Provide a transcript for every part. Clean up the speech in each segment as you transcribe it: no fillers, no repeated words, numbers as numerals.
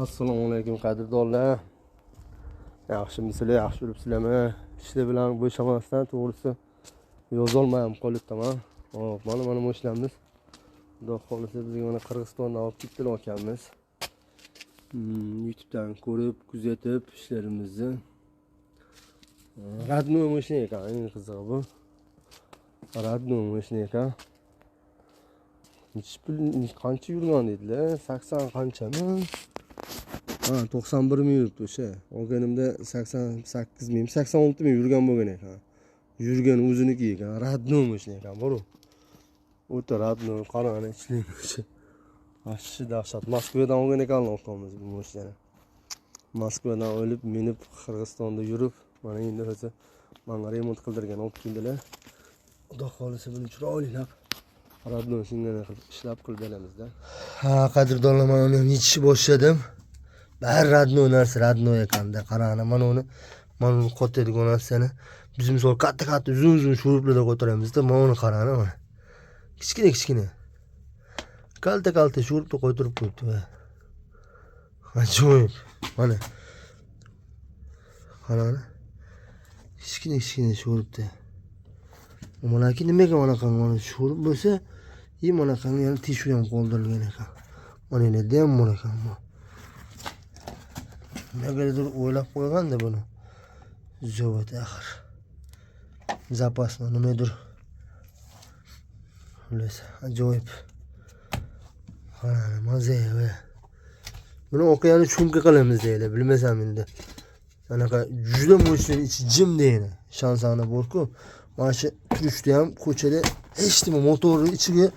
Assalomu alaykum qadrdonlar. Yaxshimisizlar, yaxshi yuribsizlarmi? Ishlar bilan bo'shamasdan to'g'risi yozolmayam qolibman. Hop, mana mashinamiz. Xudo xolisa bizga mana Qirg'izistondan olib ketdilar ekanmiz. YouTube'dan ko'rib, kuzatib ishlarimizni. Radnoy mashina ekan, eng qizig'i bu. Radnoy mashina ekan. Qancha yurgan dedilar? 80 qanchami? 91 ming yuribdi o'sha. Olganimda 88 ming, 86 ming yurgan bo'lgan ekan. Yurgan o'ziniki ekan, Radnoy mashina ekan, bor-ku. O'ta Radnoy, qarang ichlaydi o'sha. Ashshi dahshat. Moskvadan olgan ekanlar o'qamiz bu mashinani. Moskvadan olib, minib Qirg'izistonda yurib, mana endi o'zi menga remont qildirgan olib keldilar. Xudo xolisa buni chiroylab Radnoy shunday qilib ishlab qilib beramizda. Qadrdonlar, men uni yechishni boshladim. Bari Radnoy narsa, Radnoy ekanda. Qarang, mana uni qotadigan narsani biz misol katta uzun shuruplarda ko'taramizda, mana uni qarang, mana. Kichkina. Kalta shurupda qo'ytirib qo'yibdi. Ajoyib. Mana. Qarang. Kichkina shurupda. Manaki nimaga bunaqa shurup bo'lsa, bunaqa yana tishu ham qoldirilgan ekan. Mana endi ham bor ekan bu. Nimagadir o'ylab qo'yganda buni. Zavod axir. Zapasni nimadir. Xullas, ajoyib. Qarang, maza. Buni o'qiyani chumka qilamiz deydi, bilmasam endi. Anaqa juda mo'shin ichi jim deydi. Shansani bor-ku. Mana shu turishda ham ko'chada hech nima motorni ichiga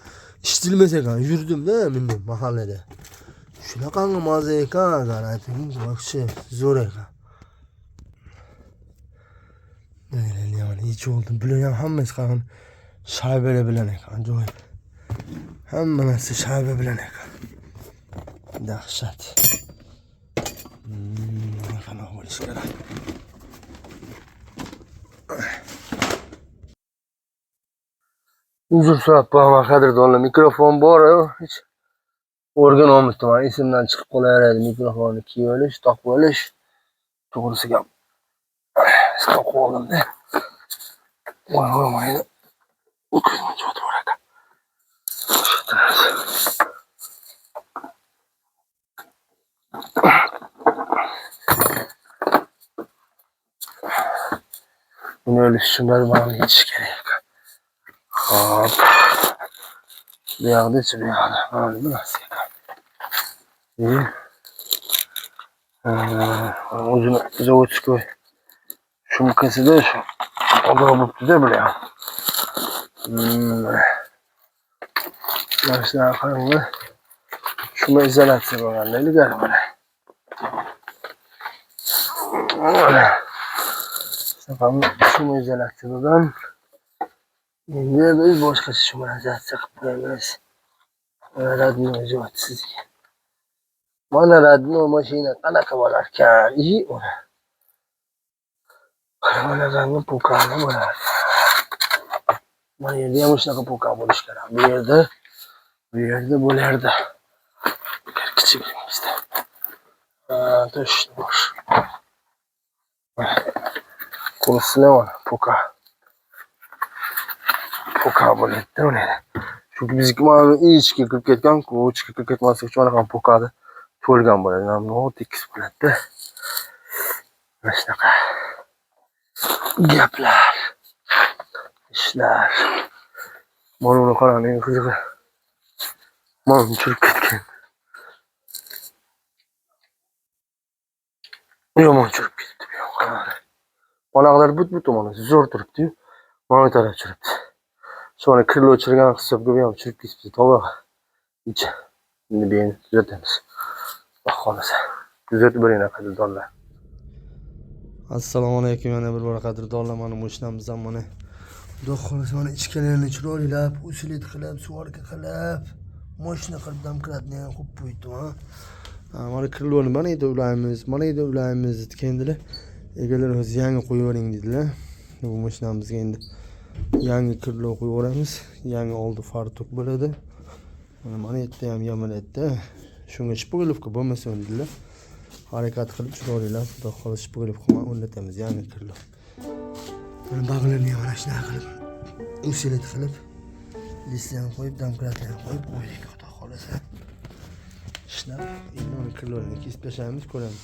ishitilmas ekan. Yurdim-da men mahallada. Shunaqangi maza ekan, qarayting, yaxshi, zo'r ekan. Mana ichi oldi, bular ham hammasi qarang, shaybalar bilan ekan, ajoyib. Hamma narsa shayba bilan ekan. Dahshat. Qanaqa bo'lishi kerak. Uzr so'rabman, qadrdonlar, mikrofon bor, hech o'rganolmasdim. Esimdan chiqib qolaveradi mikrofonni kiyib olish, taqib olish. To'g'risi gap. Stop qoldim-da. Voy, mayli. O'kizma joti bor ekan. Buni olish uchun mana yechish kerak. Hop. Bu yoqda-chi, bu yoqda. Mana bu narsa ekan. O'zini zavodskoy shumkasida shu odam bo'libdi-da bular. Mana shunaqa qaranglar. Shuma izolyatsiya bo'lganda ilgari mana. Mana. Shuma izolyatsiya bo'lgan. Endi biz boshqacha shuma izolyatsiya qilib qo'yamiz. Radnoy zavod sizga. Mana Radnoy mashina qanaqa bo'lar ekan? Mana rangi pokani bo'lar. Mana yerda ham shunaqa poka bo'lish kerak. Bu yerda bo'lardi. Kichikligimizda. To'sh bosh. Ko'rsizlar mana poka. Poka bo'lardi uni. Chunki bizga mana ichga kirib ketgan-ku, ichga kirib ketmaslik uchun mana pokada to'lgan bo'ladi. Mana tekis bo'ladi. Mana shunaqa gaplar, ishlar. Mana uni qarang, eng qizig'i. Mana chirib ketgan. Yomon chirib ketdi bu yoqqa. Bolaqlar but mana zo'r turibdi-yu. Mana taraf chiribdi. Sonra krilo chirgan hisobga bu ham chirib ketibdi. To'g'ri. Ichi. Endi beni tuzatamiz. Xudo xolisa. Tuzatib bering qadrdonlar. Assalomu alaykum, yana bir bor qadrdonlar, mana mashinamiz ham mana. Xudo xolisa mana ichkalarini chiroylab, usulit qilib, suvarka qilib, mashina qilib damkratni ham qo'yib qo'ydim, ha. Mana krilloni mana yerda ulaymiz dedilar. Egalar o'z yangi qo'yavering dedilar. Bu mashinamizga endi yangi krilo qo'yaveramiz. Yangi oldi fartuk bo'ladi. Mana yerda ham yamalaydi. Shunga shpogilovka bo'lmasa deydilar. Harakat qilib chiqaringlar. Xudo xohlasa shpogilovka o'rnatamiz, yangi kirlar. Mana bag'larni ham mana shunaqa qilib usilet qilib listlarni qo'yib, domkratlarni qo'yib qo'ydik, xudo xohlasa. Ishlab, endi kirlarni kesib tashlaymiz, ko'ramiz.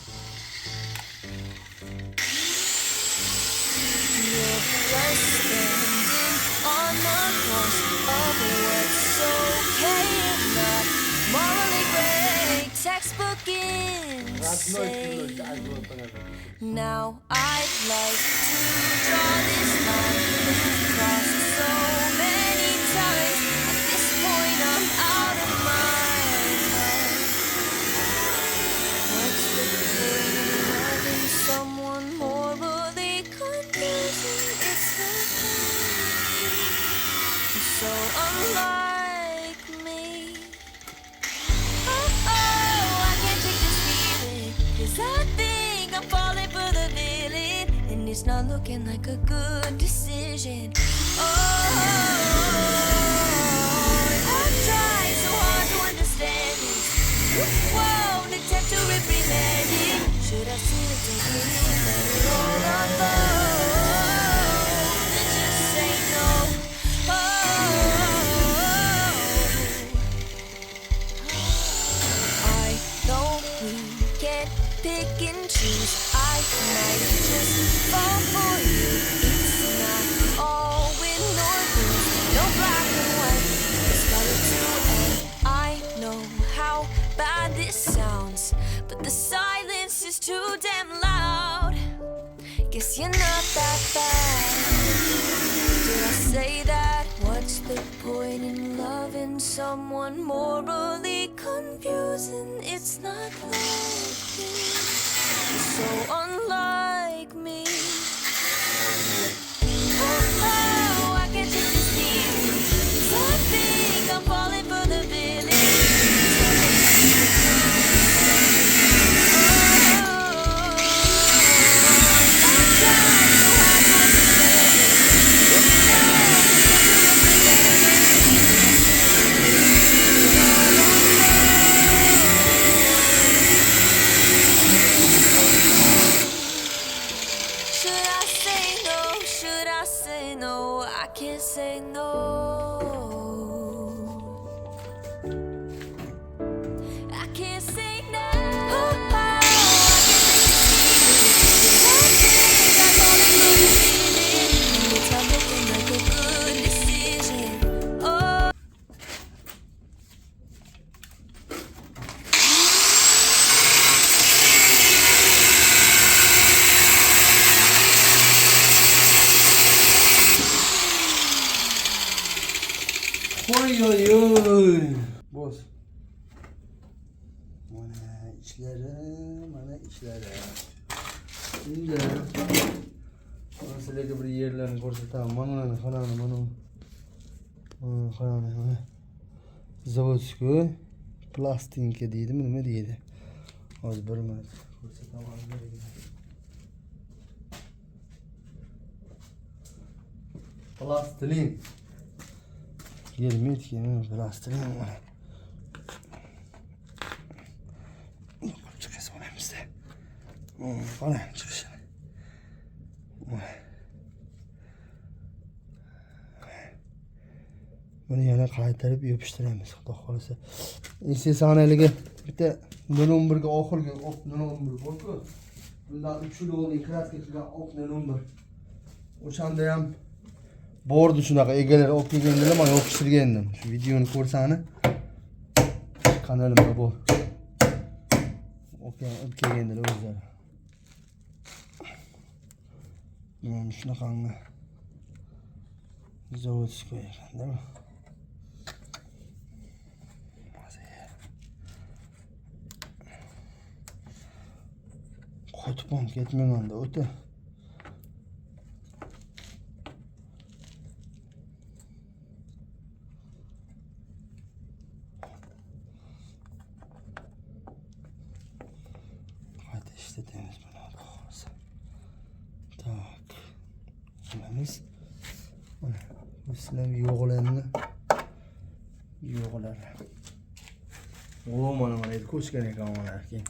On the cross of what's okay and not morally great, textbook insane. Now I'd like to draw this line across so many times. At this point I'm out of my mind. What's the point of loving someone morally confusing? It's not so unlike me. Oh, I can't take this feeling, 'cause I think I'm falling for the villain, and it's not looking like a good decision. Oh, I've tried so hard to understand it. Won't attempt to represent it. Should I see it, take it in, let it all unfold, and just say no? I know we can't pick and choose. I might just fall for you. It's not all win nor lose. No black and white, it's color too. And I know how bad this sounds, but the silence is too damn loud. Guess you're not that bad. Did I say that? What's the point in loving someone morally confusing? It's not like me, so unlike me. Oh, I can't take this feeling, 'cause I think I'm falling for the villain. Should I say no? Should I say no? I can't say no. I can't say no. Oh, I think I'm falling for the feeling. It's not looking like a good decision. Oh. Oy oy oy. Boz. Mana ishlari, mana ishlari. Endi sizlarga bir yerlarni ko'rsataman. Mana xonani, mana. Xonani, mana. Zavodskoy plastinka deydimi, nima deydi? Hozir bir marta ko'rsataman. Plastilin. Gelmeydi ki, plastilin var. Çıkış var elimizde. Bana çıkış. Bunu yana qaytarib yopishtiramiz, xudo xolasa. Insesanaligi bitta 011 ga oxirgi op 011 bor-ku. Bundan 3 yil oldin kraska qilgan op 011. O'shanda ham bordi shunaqa egalar olib kelgandilar, men yopishtirgandim. Shu videoni ko'rsani kanalimda bor. Olib kelgandilar o'zlari. Mana shunaqangi zavodskoy ekan, değil mi? Qotib ham ketmaymanda o'ta. Qayta ishlatamiz buni, xudo xolasa. Tak. Qilamiz. Mana bu sizlar yo'g'larni yo'g'lar. O mana ko'chgan ekan mana keyin.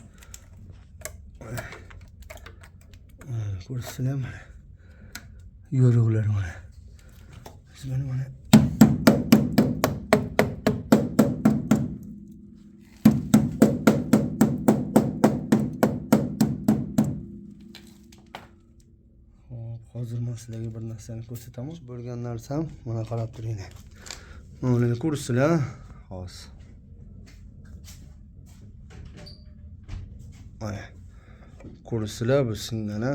Ko'rsizlar mana. Yo'riqlar mana. Biz mana hozir men sizlarga bir narsani ko'rsataman. Bo'lgan narsam mana qarab turinglar. Mana ko'rsizlar. Hozir. Mana ko'rsizlar bu singana.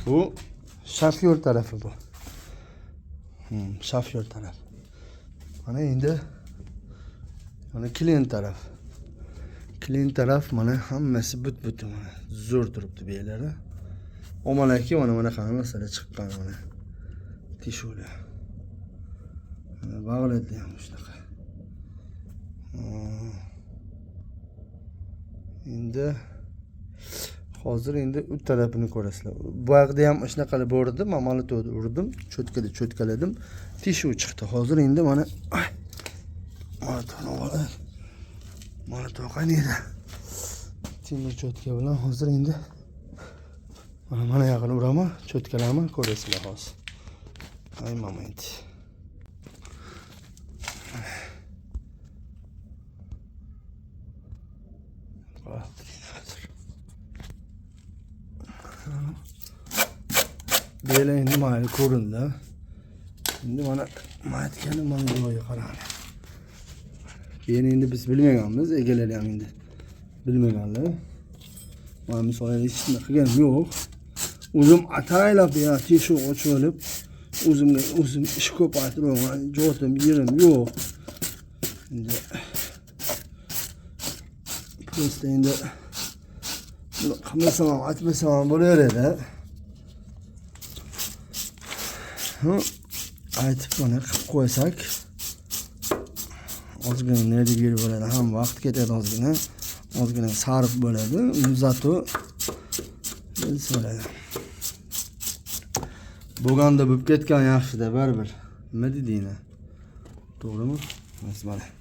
Bu shofyor tarafi bu. Shofyor taraf. Mana endi mana klient taraf. Klient taraf mana hammasi but mana zo'r turibdi bu yerlarda. Omalaki mana qana masala chiqqan mana. Tishular. Mana bag'latdi ham shunaqa. Endi hozir u tarafini ko'rasizlar. Bu yoqda ham shunaqalar bor edi, men mana to'g'ri urdim, cho'tkaladim. Tishuv chiqdi. Hozir endi mana mana to'qanida. Temir cho'tka bilan hozir endi mana yaqin uraman, cho'tkalaman, ko'rasizlar hozir. Ay moment. Böyle endi mayli ko'rindi. Endi mana aytganim mana joyiga qarang. Beni endi biz bilmaganmiz, egalari ham endi bilmaganlar. Mana misol hech nima qilganim yo'q. O'zim ataylab ya teshuv ochib olib, o'zim ish ko'paytiraman, jotim yerim yo'q. Endi prosta endi qilmasam ham aytmasam ham bo'laveradi. Aytib mana qilib qo'ysak ozgina nerga berib bo'ladi, ham vaqt ketadi ozgina sarf bo'ladi, zato bo'ladi. Bo'lganda bo'lib ketgan yaxshi-da baribir. Nima dedinglar? To'g'rimi? Mana mumkin.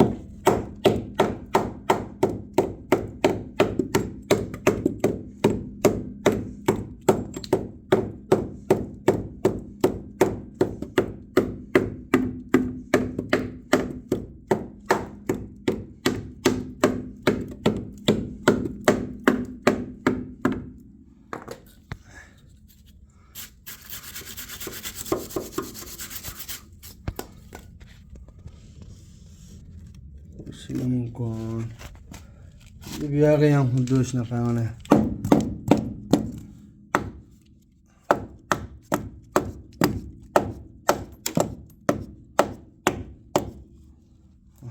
Bu yog'i ham xuddi shunaqa mana.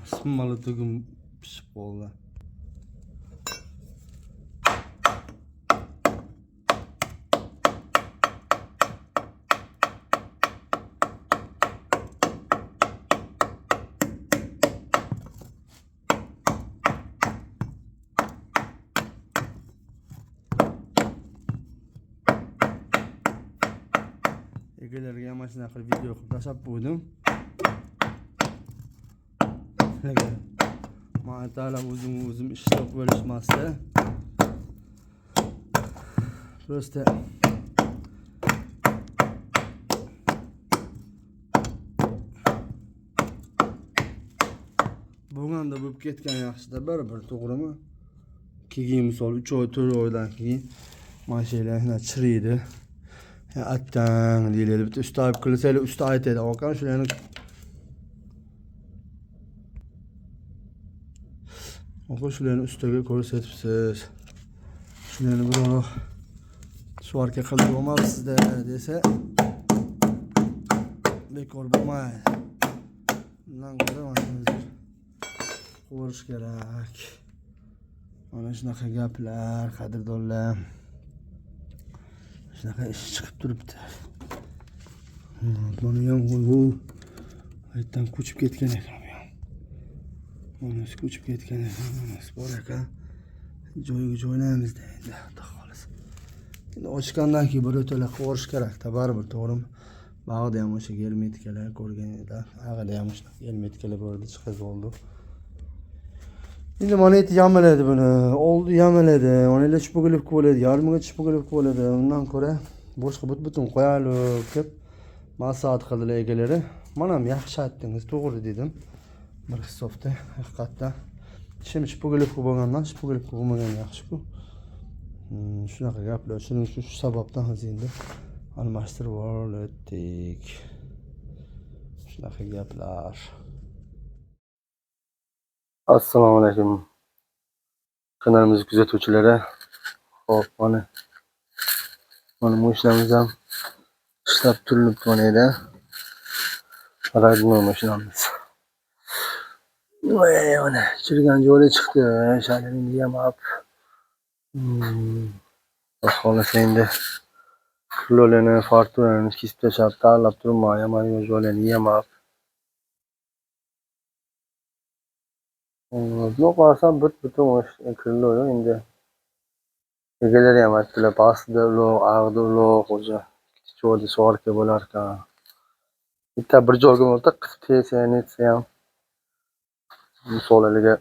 Osmonli tugum pishib qoldi. Egalarga ham mana shunaqa video qilib tashlab qo'ydim. Mana ta'lam o'zim ishlab bo'lishmasdi. Prosta bo'lganda bo'lib ketgan yaxshi-da baribir, to'g'rimi? Keyin misol 3 oy, 4 oydan keyin mashinalar chiriydi. Attang deyiladi. Bitta usta olib qilsanglar, usta aytadi, "Okan, shularni shularni ustaga ko'rsatibsiz. Shularni birov svarka qilib bo'lmabsiz-da" desa, bekor bo'lmaydi. Bundan ko'ra qo'rish kerak. Mana shunaqa gaplar, qadrdonlar. Shunaqa ish chiqib turibdi. Mana ham u aytdan ko'chib ketgan ekan. Onasi ko'chib ketgan ekan. Onasi bor ekan. Joyiga joylaymiz-da endi, xudo xolos. Endi ochgandan keyin bir o'tala qovurish kerak-da, baribir, to'g'rimi? Bag'da ham o'sha germetikalar ko'rgan edi. Ag'ada ham o'sha germetikalar bor edi, chiqib oldi. Endi mana eti yamaladi buni. Oldi yamaladi. Mana ila chipogilib bo'ladi. Yarmiga chipogilib bo'ladi. Undan ko'ra boshqa butun qo'yalib deb maslahat qildilar egalari. Mana ham yaxshi aytdingiz, to'g'ri dedim. Bir hisobda haqiqatdan ishim chipogilib bo'lgandan chipogilib bo'lmagan yaxshi-ku. Shunaqa gaplar. Shuning uchun shu sababdan hozir endi almashtirib oldik. Shunaqa gaplar. Assalomu alaykum. Kanalimiz kuzatuvchilari. Xo'p, mana mashinamiz ham ishlab turilibdi mana edi. Radno mashinamiz. Voy, mana chirgan joyi chiqdi. Shalimni yamab. Xohlasa endi kilolarini, farturini kesib tashlab, tanlab turma, yamadigan joylarni yamab. Yo'q, qarasam butun kirloyor endi. Egalari ham aytdilar, pastda uloq, ag'da uloq, o'zi joyda svorka bo'lar ekan. Bitta bir joyga bo'lsa, qisib tegsa, netsa ham. Misollarga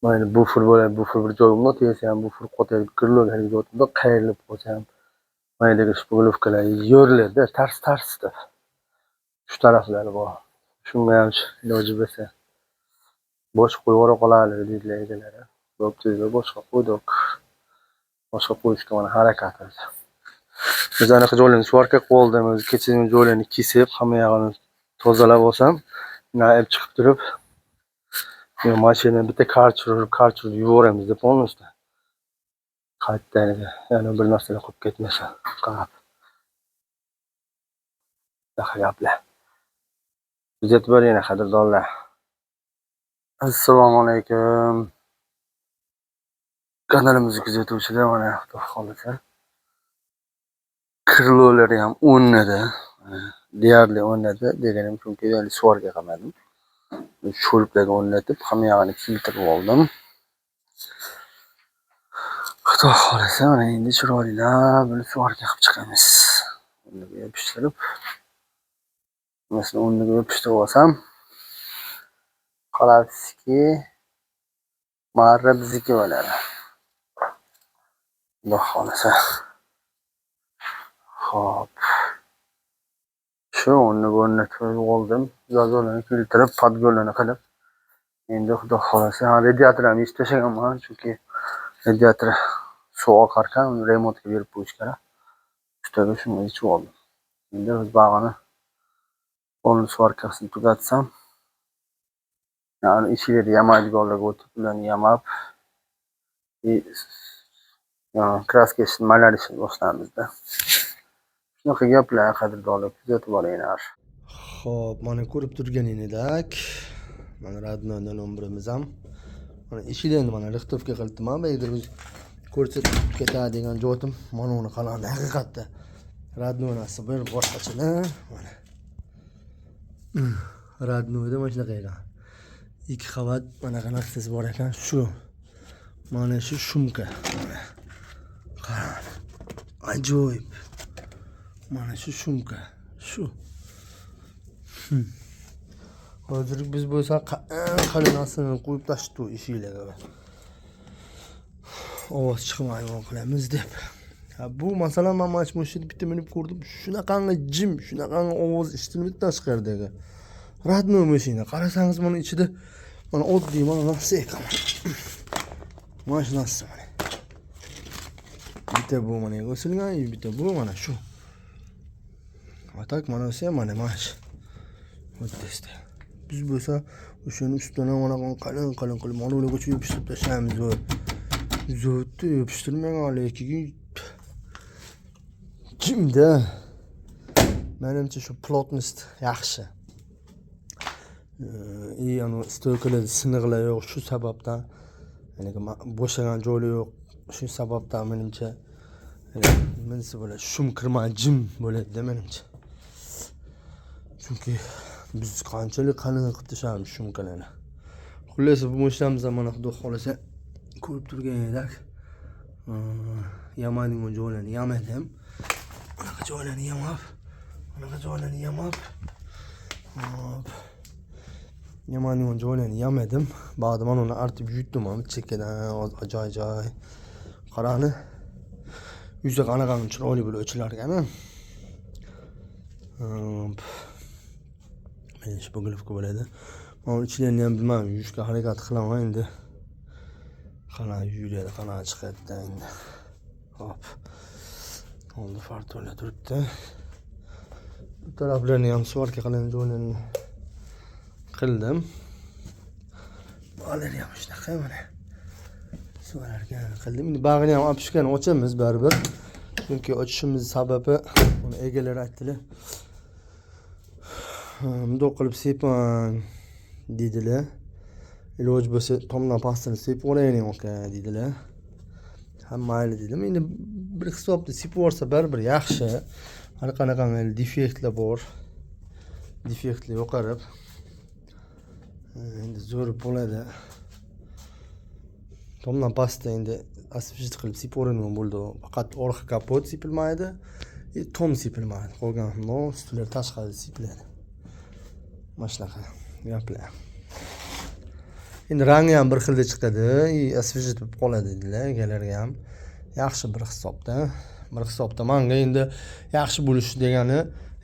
mana buffer bo'ladi, buffer bir joyga tegsa ham, buffer qotib kirloyorga joyda qayrilib qolsa ham. Maydagi shpolovkalar yo'riladi, tars-tarsda. Shu taraflari bor. Shunga ham iloji bo'lsa boshqa qo'yib qoladi deydilar egalari. Bo'pti, boshqa qo'ydik. Boshqa qo'yishga mana harakat qildi. Biz anaqa joylarni svorka qildim, o'zi kechagi joylarni kesib, hamma yog'ini tozalab olsam, nayib chiqib turib, mashina bitta karchurib yuboramiz deb olmasdi. Qaytdan yana bir narsalar qilib ketmasa, qarab. Shunaqa gaplar. Kuzatib boring, qadrdonlar. Assalomu alaykum. Kanalimizni kuzatuvchilar, mana xudo xolasa. Kirlolari ham o'rnida. Deyarli o'rnida deganim chunki hali svorga qilmadim. Sho'liblarga o'rnatib, hamma yog'ini keltirib oldim. Xudo xolasa, mana endi chiroylab buni svorga qilib chiqamiz. O'rniga yopishtirib, masalan, o'rniga yopishtirib olsam, qolasiki, marra bizniki bo'ladi. Xudo xolasa. Xo'p. Shu o'rniga o'rnatib oldim. Zazorlarni keltirib, podgollarni qilib. Endi xudo xolasa, radiator ham yechib tashlaganman, chunki radiator suv oqar ekan, uni remontga berib qo'yish kerak. Ustaga shuni yechib oldim. Endi biz bag'ini qo'lni svorkasini tugatsam, yani ichida yamaydiganlarga o'tib, ularni yamab, kraska maylar ishni boshlamizda. Shunaqa gaplar, qadrdonlar, kuzatib boringlar. Xo'p, mana ko'rib turganingizdak, mana Radnodan nombrimiz ham. Mana ishida endi mana rixtovka qildim. Men begdir biz ko'rsatib ketadigan joyim mana uni qalandi haqiqatda. Radnonasi bir boshqachalar. Mana. Radnoda mana shunaqa ekan. 2 qavat mana qanaqasiz bor ekan, shu. Mana shu shumka. Qarang. Ajoyib. Mana shu shumka. Shu. Hozir biz bo'lsa qalinasini qo'yib tashdi eshiklarga. Ovoz chiqmaydigan qilamiz deb. Bu masalan men mana shu bitta minib ko'rdim. Shunaqangi jim, shunaqangi ovoz eshitilmaydi tashqaridagi. Radno mashina. Qarasangiz mana ichida mana oddiy mana narsa ekan. Mana shu narsa mana. Bitta bu mana o'silgan, bitta bu mana shu. Atak mana o'sha mana shu. O'tdesta. Biz bo'lsa o'shani ustidan mana qalin qilib mana ularga yopishtirib tashlaymiz. Zo'tni yopishtirmagan lekin kimda? Menimcha shu plotnost yaxshi. Ana stoykalar siniqlar yo'q, shu sababdan ya'ni bo'shagan joylar yo'q. Shu sababdan menimcha menisi bo'ladi, shum kirma jim bo'ladi menimcha. Chunki biz qanchalik qalin qilib tashlaymiz shumkalarni. Xullas bu mashinamiz mana xudo xolasa ko'rib turganingizdak yamaydigan joylarni yamadim. Anaqa joylarni yamab, anaqa joylarni yamab. Yomon joylarni yamadim. Ba'di men uni artib yutdim ham chekkadan joy. Qarani. Yuzi qanaqa chiroyli bo'lib o'chilar ekan. Mana shu bugilovka bo'ladi. Men ichlarini ham bilmadim, yuvishga harakat qilaman endi. Qana yuyiladi, qana chiqadi endi. Hop. Oldi farto'la turibdi. Bu taraflarni ham svorka qilgan joylarni qildim. Bularni ham shunaqa mana. Svorka qildim. Endi bag'ini ham olib chiqqan ochamiz baribir. Chunki ochishimiz sababi uni egalari aytdilar. Bundoq qilib sepman dedilar. Iloj bo'lsa tomdan pastini sepib olaylik aka dedilar. Ham mayli dedim. Endi bir hisobda sepib olsa baribir yaxshi. Har qanaqa defektlar bor. Defektlar yo'qarib. Endi zo'r bo'ladi. Tomdan pastda endi asfalt qilib sepib o'raman bo'ldi. Faqat orqa kapot sepilmaydi, tom sepilmaydi. Qolgan ustilar tashqari sepiladi. Mana shunaqa gaplar. Endi rangi ham bir xilda chiqadi, asfalt bo'lib qoladi dedilar egalariga ham. Yaxshi bir hisobda. Bir hisobda menga endi yaxshi bo'lish degani,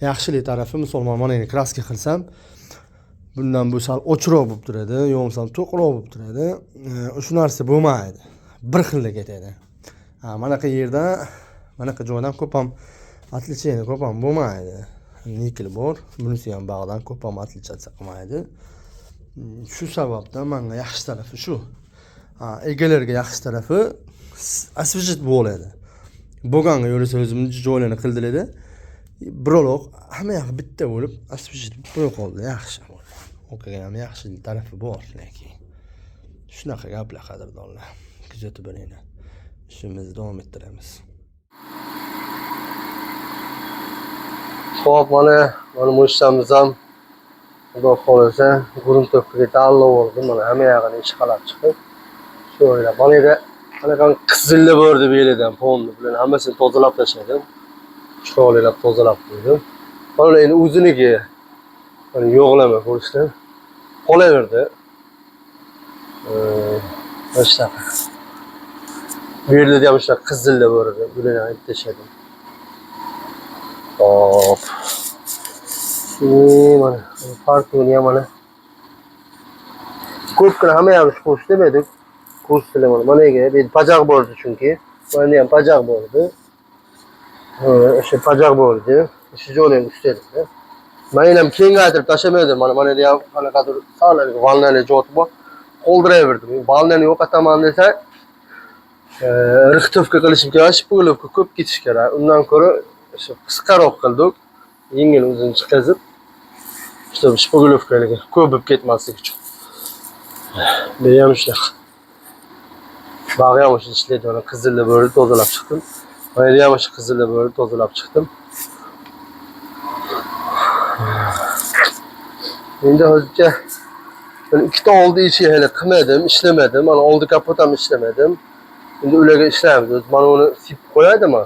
yaxshilik tarafi misol mana endi kraska qilsam, bundan bu sal o'chroq bo'lib turadi, yo'qsam to'qroq bo'lib turadi. Shu narsa bo'lmaydi. Bir xilda ketadi. Manaqa yerda, manaqa joydan ko'p ham atlicheni ko'p ham bo'lmaydi. Nikel bor, bunisi ham bog'dan ko'p ham atlichatsiya qilmaydi. Shu sababdan menga yaxshi tarafi shu. Egalarga yaxshi tarafi asfalt bo'ladi. Bo'lganga yo'lsa o'zimni joylarni qildilar-da. Biroq hamma yoq bitta bo'lib asfalt bo'lib qoldi, yaxshi bo'ldi. O'kaga ham yaxshi tarafi bor, lekin shunaqa gaplar qadrdonlar. Kuzatib boringlar. Ishimizni davom ettiramiz. Xo'p, mana mo'shamiz ham xudo xolasa Guruntopga taalluq bo'ldi. Mana hamma yog'ini ishqalab chiqib. Shu o'ylab, mana yerda qanaqa qizillar bor deb o'yladim, fonni bilan hammasini tozalab tashladim. Chiroylab tozalab qo'ydim. Mana endi o'ziniki mana yo'g'lama ko'rishlar qolaverdi. Boshqa. Bu yerda ham shunaqa qizillar bor edi. Bularni olib tashladim. Hop. Mana farqini ham mana ko'pkina hamma ham qo'sh demadik. Qo'shdilar mana nega? Bu pajaq bordi chunki. Mana ham pajaq bordi. O'sha pajaq bordi. O'sha joylarni ustida. Men ham kengaytirib tashlamadim. Mana ham qanaqadir sal valnali joyi bor. Qoldiraverdim. Valnani yo'qotaman desa, rixtovka qilishim kerak, shpulovka ko'p ketish kerak. Undan ko'ra o'sha qisqaroq qildik. Yengil o'zini chiqazib, işte shpulovkalarga ko'p bo'lib ketmasligi uchun. Bu ham shunaqa. Bag'i ham o'sha ishlaydi, mana qizillar bo'ldi, tozalab chiqdim. Mana ham o'sha qizillar bo'ldi, tozalab chiqdim. Endi hozircha ikkita oldi ishi hali qilmadim, ishlamadim. Mana oldi kapot ham ishlamadim. Endi ularga ishlaymiz. Mana uni sip qo'yadimi?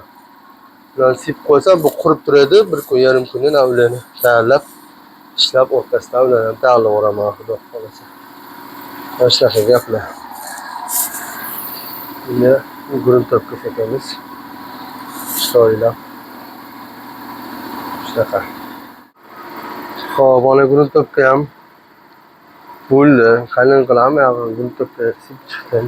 Ularni sip qo'ysam bu qurib turadi, bir kun yarim kundan ularni tayyorlab, ishlab o'rtasidan ularni tayyorlab o'raman, xudo xolasa. Mana shunaqa gaplar. Endi Guruntopga ketamiz. Chiroylab. Shunaqa. Xo'p, mana Guruntopga ham bo'ldi. Qalin qilaman, Guruntopga sip chiqdim.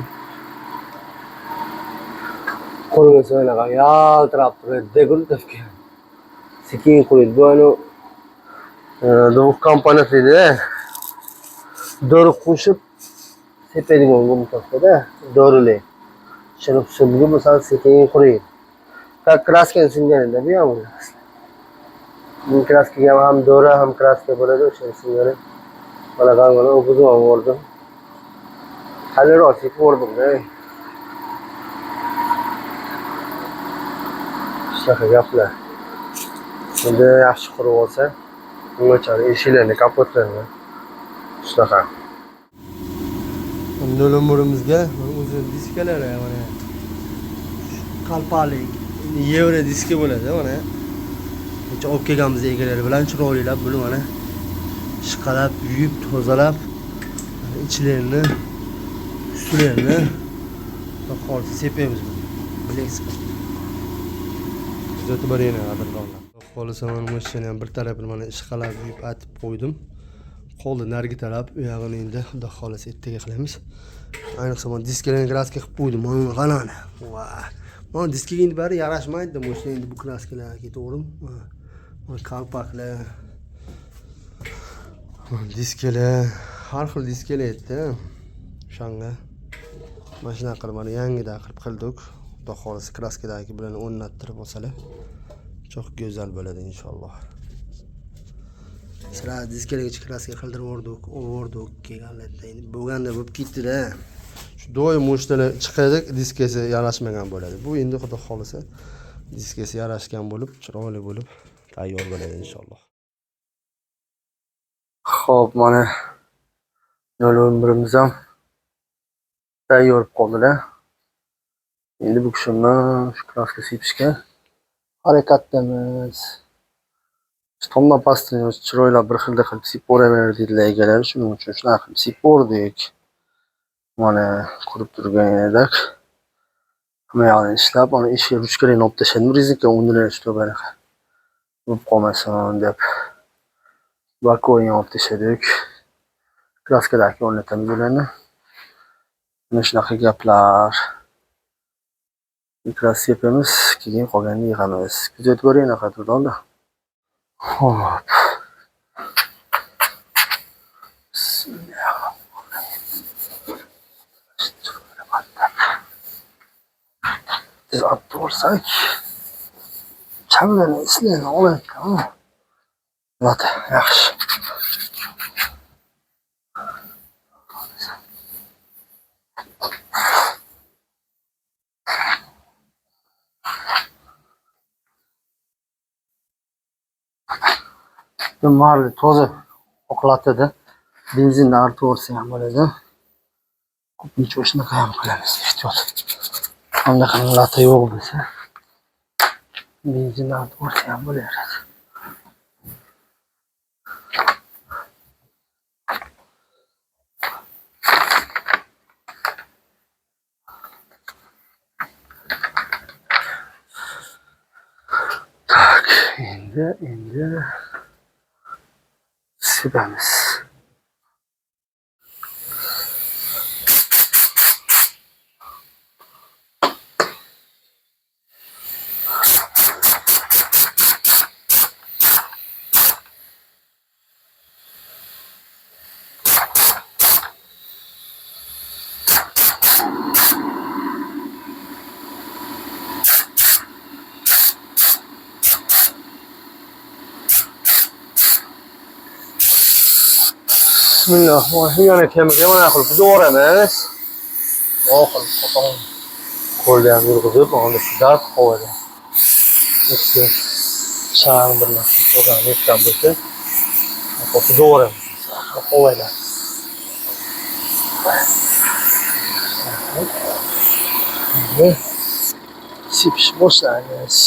Qo'lga anaqa yaltirab turadi, Guruntopga. Sekin qo'ydi. Bu ana Dovuk komponentida dori qo'shib sepadigan Guruntopda dorilar. Shuni usulga bo'lsa sekin quriydi. Kraskani singanida bu ham bo'ladi. Bu kraskaga ham dori ham kraska bo'ladi, o'sha singani. Mana qanqani o'qizib oldim. Qalinroq sepib o'rdim-da. Shunaqa gaplar. Endi yaxshi qurib olsa, ungacha eshiklarni kapotlarni shunaqa. No'limimizga o'zi diskalari mana qalpalik, yevro diska bo'ladi mana. Kecha olib kelganmiz egalari bilan chiroylab buni mana ishqalab, yuvib, tozalab ichlerini, ustilarini hozir sepamiz buni. Bileksiz. Kuzatib boringlar qadrdonlar. Xohlasa mana mashina ham bir tarafini mana ishqalab yuvib atib qo'ydim. Qoldi narigi taraf, u yog'ini endi xudo xolasa ertaga qilamiz. Ayniqsa mana diskalarni kraska qilib qo'ydim. Mana g'alani. Va. Mana diskaga endi bari yarashmaydi. Mashina endi bu kraskalarga ketaverdim. Mana kalpaklar. Diskalar, har xil diskalar edi. O'shanga mashina qilib mana yangidan qildik. Xudo xolasa kraskadagi bilan o'rnattirib olsalar, çok go'zal bo'ladi inshaalloh. Sira diskalarga kraska qildirib o'rdik, kelganlarda endi bo'lganda bo'lib ketdi-da. Shu doim mo'shtalar chiqadi, diskasi yarashmagan bo'ladi. Bu endi xudo xolasa diskasi yarashgan bo'lib, chiroyli bo'lib tayyor bo'ladi inshaalloh. Xo'p, mana 011imiz ham tayyor qoldilar. Endi bu kishini shu kraska sepishga harakatdamiz. Tomdan pastini chiroylab bir xilda qilib sepib dedilar egalar. Shuning uchun shunaqa qilib sepib mana ko'rib turganingizdek. Hammayog'ini ishlab, mana eshik ruchkalarini olib tashladim. Rezinka o'rnilar ushlab anaqa bo'lib qolmasin deb. Bakoyni olib tashladik. Kraskadagi o'rnatamiz ularni. Mana shunaqa gaplar. Kras sepamiz, keyin qolganini yig'amiz. Kuzatib ko'ringlar qadrdonlar. Hop. Biz atib olsak, chamlarni islayni olayotgan. Lata, yaxshi. Marli toza oqlatadi. Benzinni artib olsa ham bo'ladi. Ko'pincha shunaqa ham qilamiz. Ehtiyot. Anaqa lata yo'q bo'lsa, benzinni artib olsa ham bo'laveradi. Tak, endi sepamiz. Bismillahirrahmanirrahim. Yana kemiga mana qilib doğraymiz. Oxir qo'ton qo'ldan yurg'izib, uni sudab qo'yadi. Ikki chang bir narsa qo'ygan netdan bo'lsa, qo'yib doğraymiz. Qo'yadi. Sepish boshlaymiz.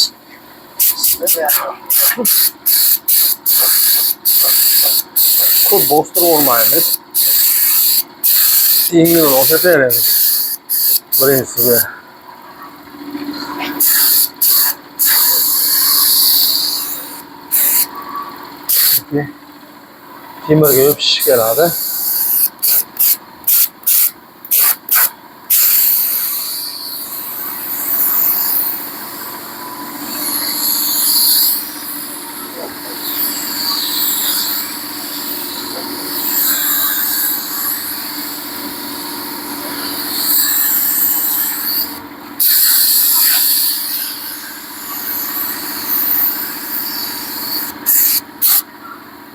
Ko'p bostirib olmaymiz. Yengil o'xshataveramiz. Birinchisiga. Temirga yopish keladi.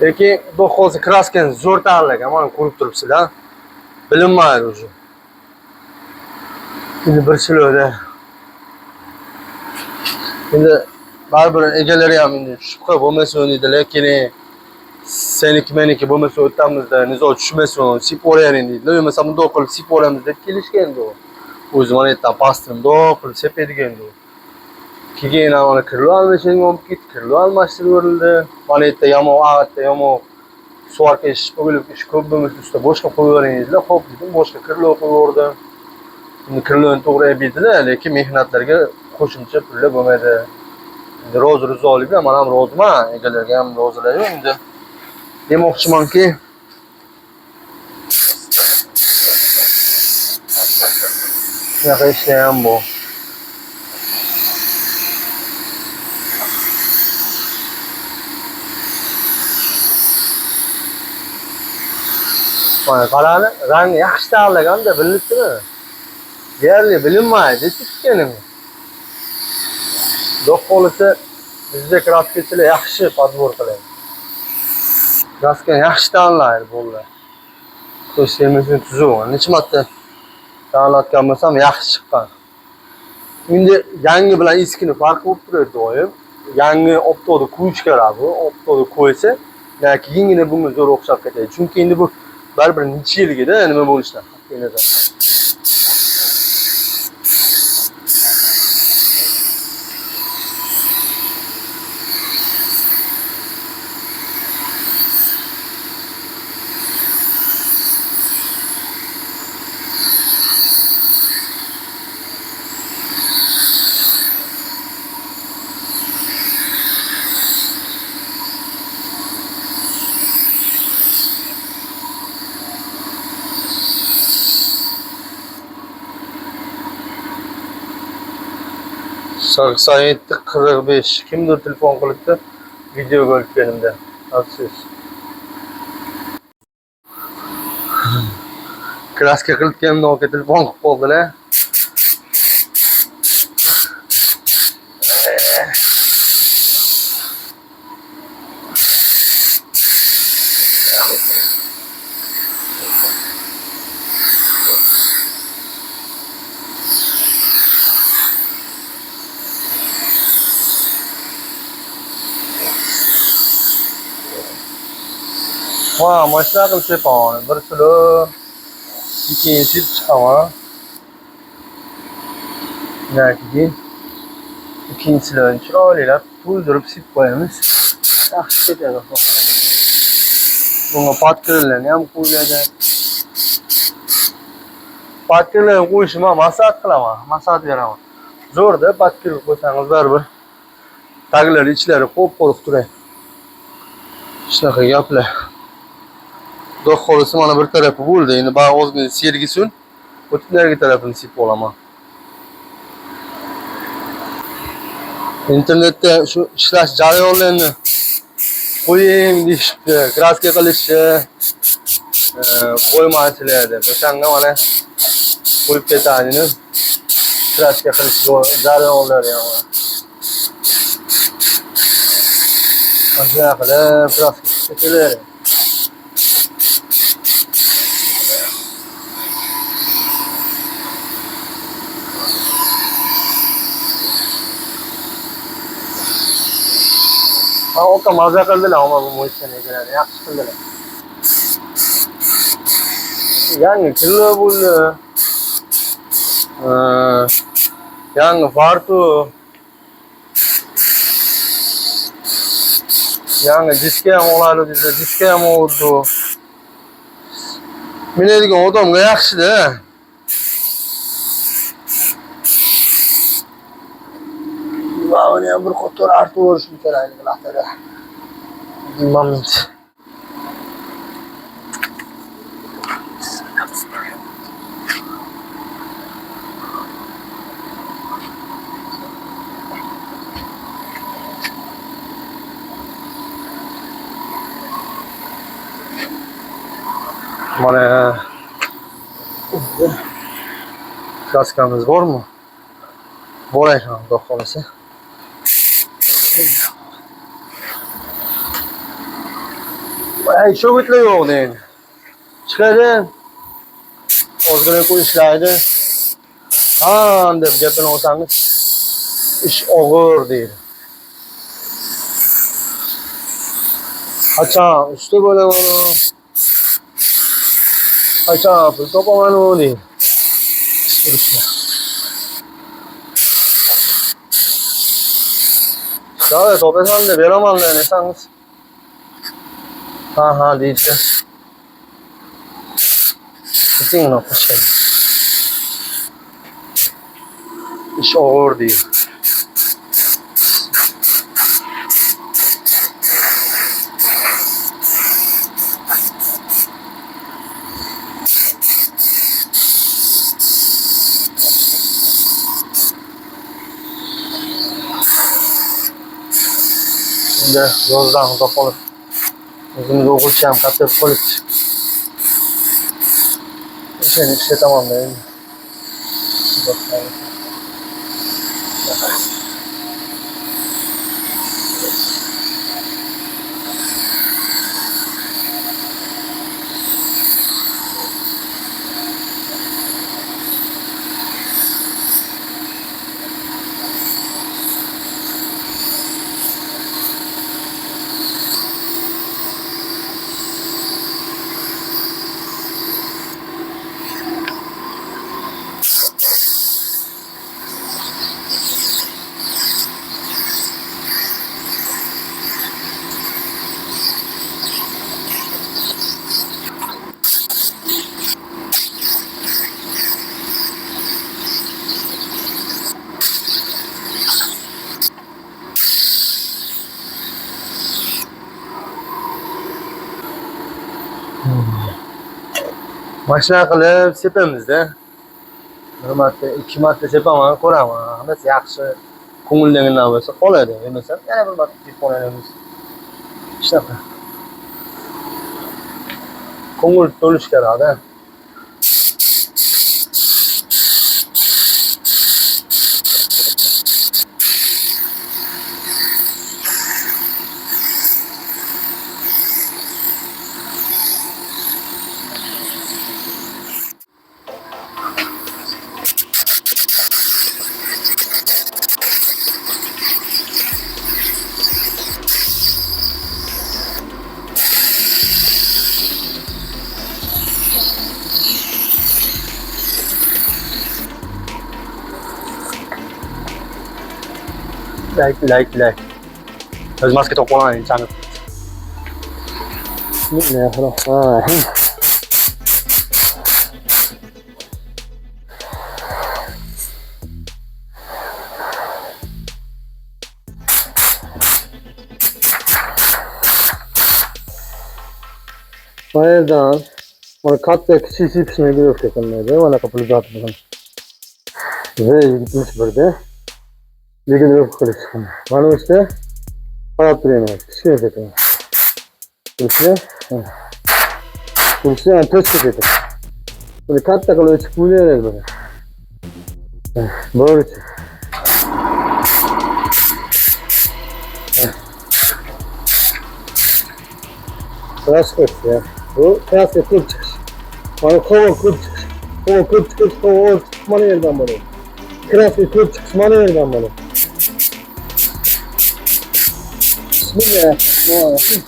Lekin bu hozir kraskani zo'r tanlagan, mana ko'rib turibsizlar. Bilinmaydi o'zi. Endi bir chiloda. Endi baribir egalari ham endi shubha bo'lmasin deydi, lekin seniki meniki bo'lmasa o'tamizda nizo tushmasin, sip o'raying deydilar. Bo'lmasa bundoq qilib sip o'ramiz deb kelishgan u. O'zi mana yerdan pastini bundoq qilib sepadigan u. Keyin mana kirlo almashtirib olib ketdi, kirlo almashtirib berildi. Mana yerda yamoq, ag'atda yamoq Suvarka ish bo'g'ilib ish ko'p bo'lmasa usta boshqa qo'yaveringiz-da. Xo'p dedim, boshqa kirlov qo'yaverdim. Endi kirlovni to'g'ri aytdinglar, lekin mehnatlarga qo'shimcha pullar bo'lmaydi. Endi rozi-rizolik bilan men ham roziman, egalarga ham rozilayman endi. Demoqchimanki, shunaqa ishlar ham bor. Mana qarani, rang yaxshi tanlaganda bilinibdimi? Deyarli bilinmaydi tikkanim. Xudo xohlasa bizda kraskachilar yaxshi podbor qiladi. Kraskani yaxshi tanlaydi bolalar. Ko'rsatmasini tuzuk. Necha marta tanlatgan bo'lsam yaxshi chiqqan. Endi yangi bilan eskini farqi bo'lib turadi doim. Yangi optoda qo'yish kerak bu. Optoda qo'ysa, keyingina bunga zo'r o'xshab ketadi. Chunki endi bu baribir necha yilgida nima bo'lishidan qat'iy nazar. Said 45. Kimdir telefon qilibdi, video ko'rib berimda. Afsus. Kraska qilib keldim, oka telefon qilib qoldilar. Ha, mashina qilib sepon. Bir kilo, ikkinchi chiqaman. Keyin ikkinchilarni chiroylilab to'ldirib sip qo'yamiz. Yaxshi ketadi. Bunga patkirlarni ham qo'yiladi. Patkirlarni qo'yishim ham maslahat qilaman, maslahat beraman. Zo'rda patkir qo'ysangiz baribir taglari ichlari qo'p-qo'riq turadi. Shunaqa gaplar. Xudo xohlasa mana bir tarafi bo'ldi. Endi bari ozgina sergisin, o'tlarga tarafini sip olaman. Internetda shu ishlash jarayonlarini qo'ying deyishibdi, kraska qilishni qo'ymaychilar deb. O'shanga mana qo'yib ketadini. Kraska qilish jarayonlari ham. Mana qilib kraska qiladi. Oka maza qildilar, ammo bu mo'ysani egalari yaxshi qildilar. Yangi kilo bo'ldi. Yangi fartu. Yangi diska ham oladi dedilar, diska ham oldi. Minadigan odamga yaxshi-da. Buni ham bir qator artib o'rishim kerak laqtada. Moment. Mana kraskamiz bormi? Bor ekan, xudo xolasa. Ay, shogirtlar yo'q deydi. Chiqadi. Ozgina qo'yishlaydi. Ha, deb gapini olsangiz, ish og'ir deydi. Qachon usta bo'laman? Qachon pul topaman deydi. Surishlar. Davlat topasan deb beraman desangiz. Ha deydi. Kesin yapmış. İş ağır değil. Şimdi yoldan kapalı. Özümüzü okulacağım, katır polis. İşte işte tamam değil mi? Bakalım. Maşina qilib sepamizda. Bir marta, ikki marta sepaman, ko'raman. Hammasi yaxshi, ko'ngildagidan bo'lsa qoladi. Yemasa yana bir marta sepib qo'yamiz. Shunaqa. Ko'ngil to'lish kerak-da. Like. Öz maske toplanan insan. Bismillahirrahmanirrahim. Bayırdan, bana katta kişisi pişmeye bir yok yakınlarda. Bana kapılı zaten bunun. Ve gitmiş burada. Bir gün yok kılıç. Bana işte hayat duruyor. Kişi yapıyor. Kılıçlı yani töz yapıyor. Böyle katta kalıyor çıkmıyor herhalde böyle. Böyle çık. Tıraş kılıç ya. Bu tıraş kılıç çıkış. Bana kova kılıç çıkış. Kova kılıç çıkış. Kova çıkmanı yerden bana. Tıraş kılıç çıkmanı yerden bana. Bismillahirrahmanirrahim.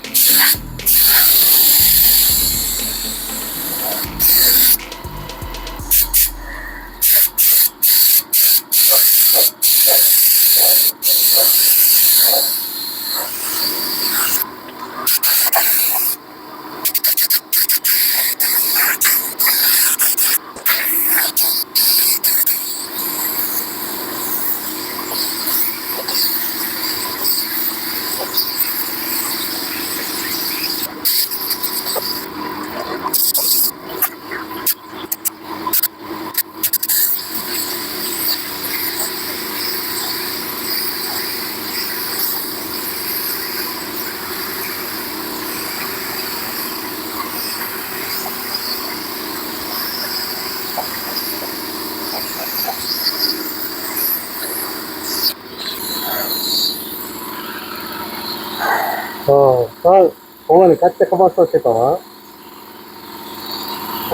Kovanı katta kapatsa sepama.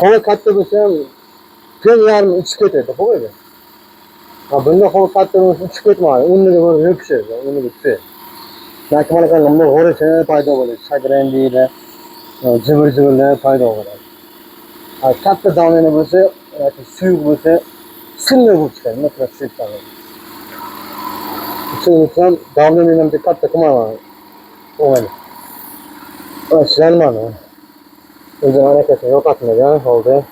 Kova katta mesela bir yarım üç ketedi, bu öyle. Ha bunda kova katta üç ketme var. Onu da böyle yüksek, onu da yüksek. Belki bana kalın, bu horese fayda olur. Sadrendiyle, cıvır fayda olur. Ha katta davranı bulsa, suyu bulsa, sinir bu çıkar. Ne kadar suyu çıkar. Çünkü davranı bir katta kuma var. O öyle. Başlanmadı. Özün hareketini yok atmadan oldu.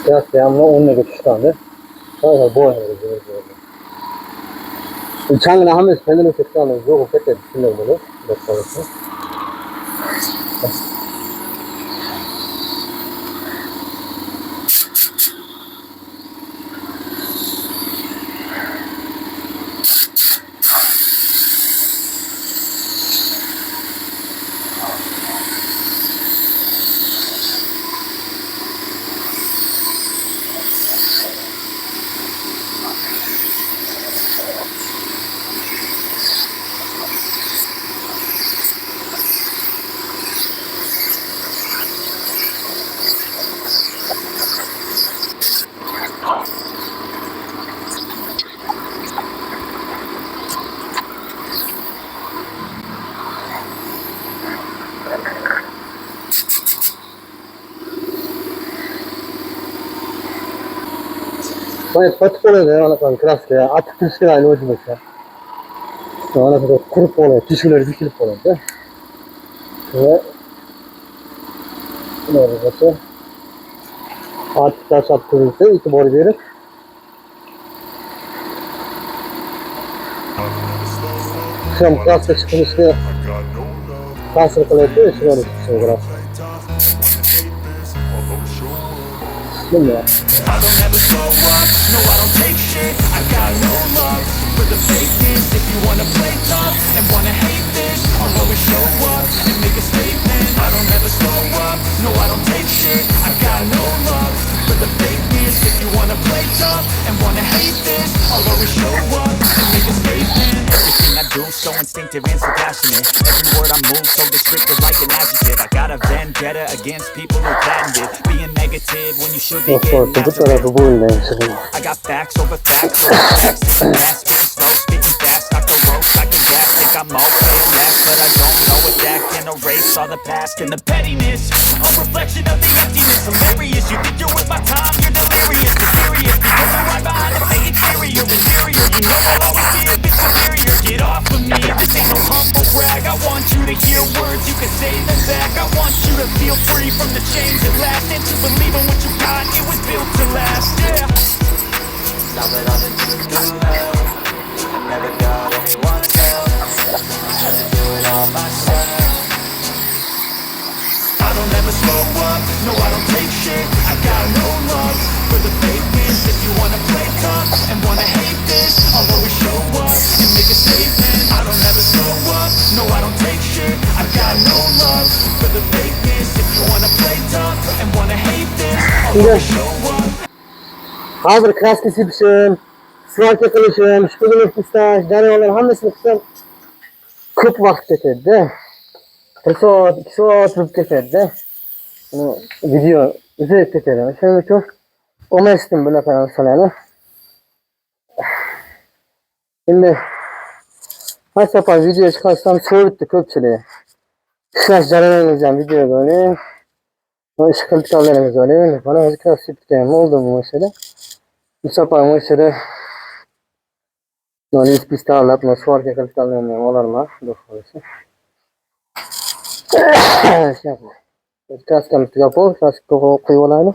Biraz devamlı onunla götüştüğünde. Sonra bu oynadı. Uçağın ahmet kendini tuttuğunde yok o kadar düşünüyorum bunu. Bakıyorsun. Hani patik oluyor ya anlatan kraske ya. Atık tüskü aynı ucu mesela. Anlatan kurup oluyor. Tüsküleri dikilip oluyor da. Ve ne oluyor mesela? Atık taş attırırsa iki boru verip. Şu an kraske çıkmıştı. Kasır kılıyordu. Şunu öyle çıkıyor biraz. Değil mi ya? I don't ever slow up, no I don't take shit. I got no love for the fakeness. If you wanna play tough and wanna hate this, I'll always show up and make a statement. I don't ever slow up, no I don't take shit. I got no love for the fakeness. If you wanna play tough and wanna hate this, I'll always show up and make a statement. Everything I do so instinctive and so passionate. Every word I move so descriptive like an adjective. I got a vendetta against people who patented being negative when you should be getting Bu tarafı bu oyundayım şimdi. I got facts over facts over facts. Sitting fast, speaking slow, speaking fast. Got the ropes, I can gas. Think I'm okay at last, but I don't know if that can erase all the past and the pettiness. A reflection of the emptiness. Hilarious, you think you're worth my time, you're delirious. Mysterious, because you're right behind the fake exterior. Inferior, you know I'll always be a bit superior. Get off of me, this ain't no humble brag. I want you to hear words, you can say them back. I want you to feel free from the chains that last, and to believe in what you got, it was built to last, yeah. Now that I've been through hell, I never got anyone else. I had to do it all myself. I don't ever slow up, no I don't take shit. I got no love for the fakeness. If you wanna play tough and wanna hate this, I'll always show up and make a statement. I don't ever slow up, no I don't take shit. I got no love for the fakeness. If you wanna play tough and wanna hate this, I'll always show up. Hazır kraskesi pişin. Sıvak yakılışın. Şükürün üstüsten. Canavarların hamlesini pişin. Kıp vakit getirdi. 1 saat, 2 saat sürüp getirdi. Video üzerip getirdi. Şimdi çok omestim böyle falan salayını. Şimdi kaç yapar video çıkarsam soğuttu köpçülüğü. Şuraş canavarınızdan video böyle. O sıkıntılarımız öyle. Bana azıcık nasipliklerim oldu bu mesele. Bu sefer mesele böyle hiç piste anlatma. Suar kekaltılarım olur mu? Dur orası. Şey yapma. Kaskamızı yapalım. Kaskı koyu olayını.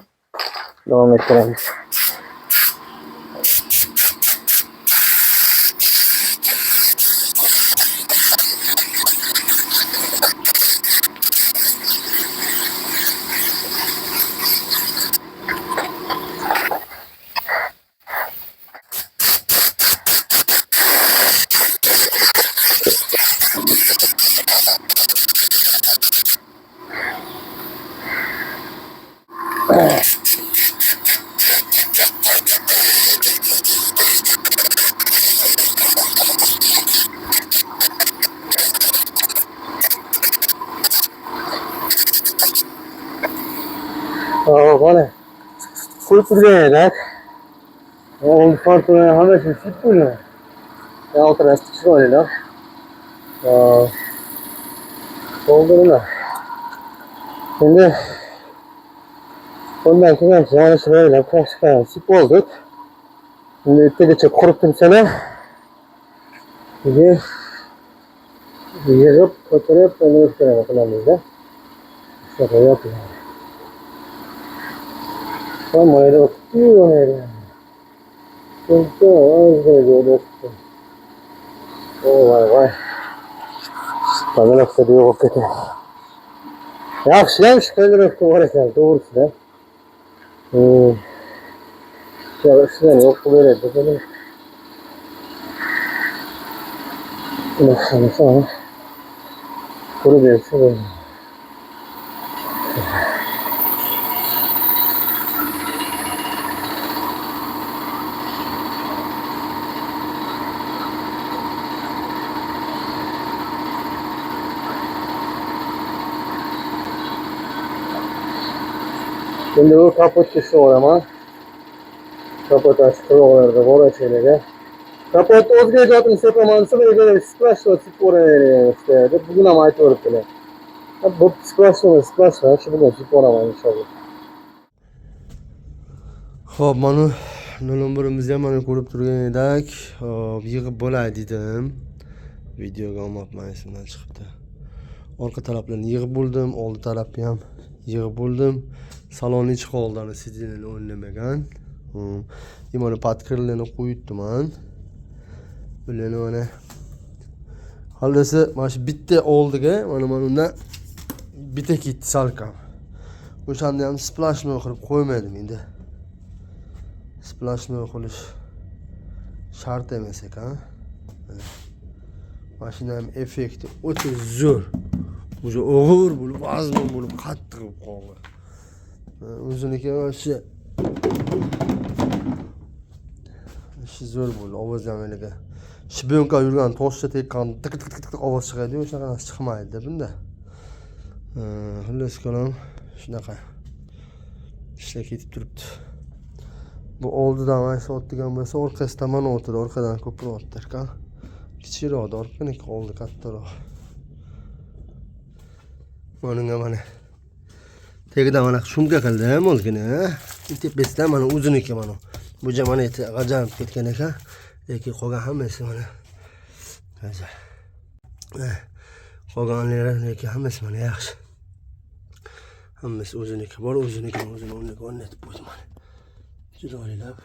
Devam ettirelim. Vale. Kulturaya dak. On fortuna hamesi sipuna. Ya otra şöyle la. Oldu mu? Şimdi ondan sonra yani şöyle kaçka sip olduk. Şimdi öteki kuruttum sana. Şimdi yig'ib ko'tarib universitetga qilamiz-da. Shunday yapiladi. Mayda o'qitib Çünkü özgürlüğü vay. Bana lafta diyor hakikaten. Yaxşılamış kendi lafta var ekan, doğrusu da. Yaxşılan yok böyle de. Nasıl sonra? Kuru dersi böyle. Şimdi bu kaput düştü orama. Kaput açtı oralarda, bora şeyleri. Kaput o'zga ijodini sepamanisi böyle splash oraya işte. Bugün ama aytib bile. Bu splash shu bilan sepaman inshaalloh. Xo'p, mana nomorimizni ham mana ko'rib turgan edik. Hop, yig'ib bo'lay dedim. Videoga olmabman, esimdan chiqibdi. Orqa taraflarni yig'ib bo'ldim, oldi tarafni ham yig'ib bo'ldim. Salonni ichi holdan sidinini o'ynamagan. Mana podkrelni qo'yibdiman. Bularni mana xollasi mana shu bitta oldiga mana undan bitta ketdi salkam. O'shanda ham splashni qilib qo'ymadim endi. Splashni qilish shart emas ekan. Mashina ham effekti o'ta zo'r. O'sha og'ir bo'lib, vazmin bo'lib, qattiq bo'lib qoldi. O'ziniki o'sha zo'r bo'ldi. Ovoz ham eliga. Shibonka yurgan toshcha tekkan tik ovoz chiqadi, o'shaqa narsa chiqmaydi bunda. Xullas kalam shunaqa ishlar ketib turibdi. Bu oldidan aysa o'tgan bo'lsa, orqasidan mana o'tadi, orqadan ko'proq o'tdi ekan. Kichikroq, orqaniki oldi kattaroq. Mana tegidan mana shumka qildim o'zgina. Tepasidan mana o'ziniki mana. Bu jamonati g'ajanib ketgan ekan. Lekin qolgan hammasi mana. Hozir. Qolganlari lekin hammasi mana yaxshi. Hammasi o'ziniki bor, o'ziniki o'rnatib qo'ydim mana. Chiroylab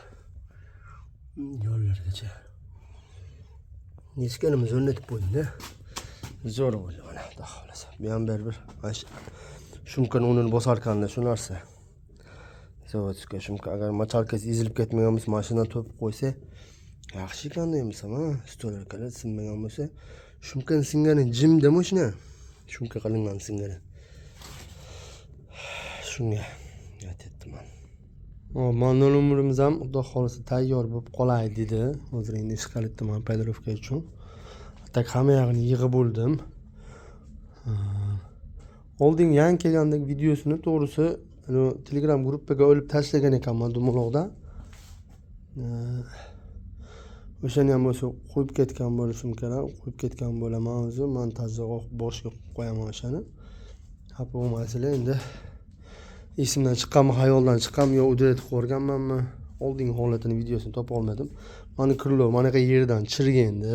yo'llargacha. Nechkanimiz o'rnatib qo'ydim-da. Zo'r bo'ldi mana, xudo xolasa. Bu ham bir shumkani o'rnini bosarkanda shu narsa. Zavodga shumka agar machalkasi ezilib ketmagan bo'lsa, mashinadan topib qo'ysa, yaxshi ekan deymsan, ha? Stolkalar sinmagan bo'lsa, shumkani singani jimda mashina. Shumka qilingan singani. Shunga aytdim. Mana umrimiz ham xudo xolasa tayyor bo'lib qolay dedi. Hozir endi ish qilibman paydarovka uchun. Tak hamma yog'ini yig'ib bo'ldim. Oldin yangi kelgandagi videosini to'g'risi Telegram gruppaga olib tashlagan ekanman Dumaloqda. O'shani ham o'sha qo'yib ketgan bo'lishim kerak, qo'yib ketgan bo'laman o'zi. Montajga boshga qo'yaman o'shani. Hap bu masala endi esimdan chiqqanmi, xayoldan chiqqanmi yo udretib qo'rganmanmi? Oldingi holatini videosini topa olmadim. Mana kirlo, mana qay yerdan chirgandi.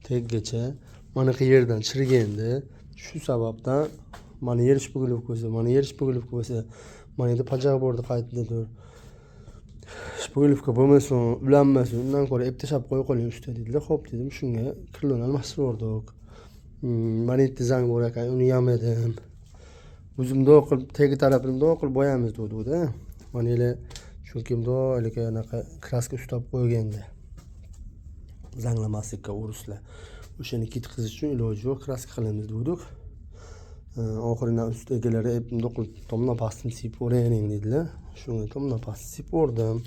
Teggacha mana qay yerdan chirgandi. Shu sababdan mana yer shpugilib qo'ysa, mana endi pajaq bordi qaytdilar. Shpugilivka bo'lmasin, ulanmasin, undan ko'ra ep tashab qo'yib qo'ying usta dedilar. Xo'p dedim, shunga kirlon almashtirdik. Mana etti zang bor ekan, uni yamadim. O'zimda qilib, tegi tarafimda qilib boyamiz dedi-da. Mana ele chunki bunday anaqa kraska ustab qo'yganda. Zanglamaslikka uruslar. O'shani ketqizish uchun iloji yo'q, kraska qilamiz dedik. Oxiridan ust egalari bunday qilib tomdan pastini sip o'raying dedilar. Shunga tomdan pastni sip o'rdim.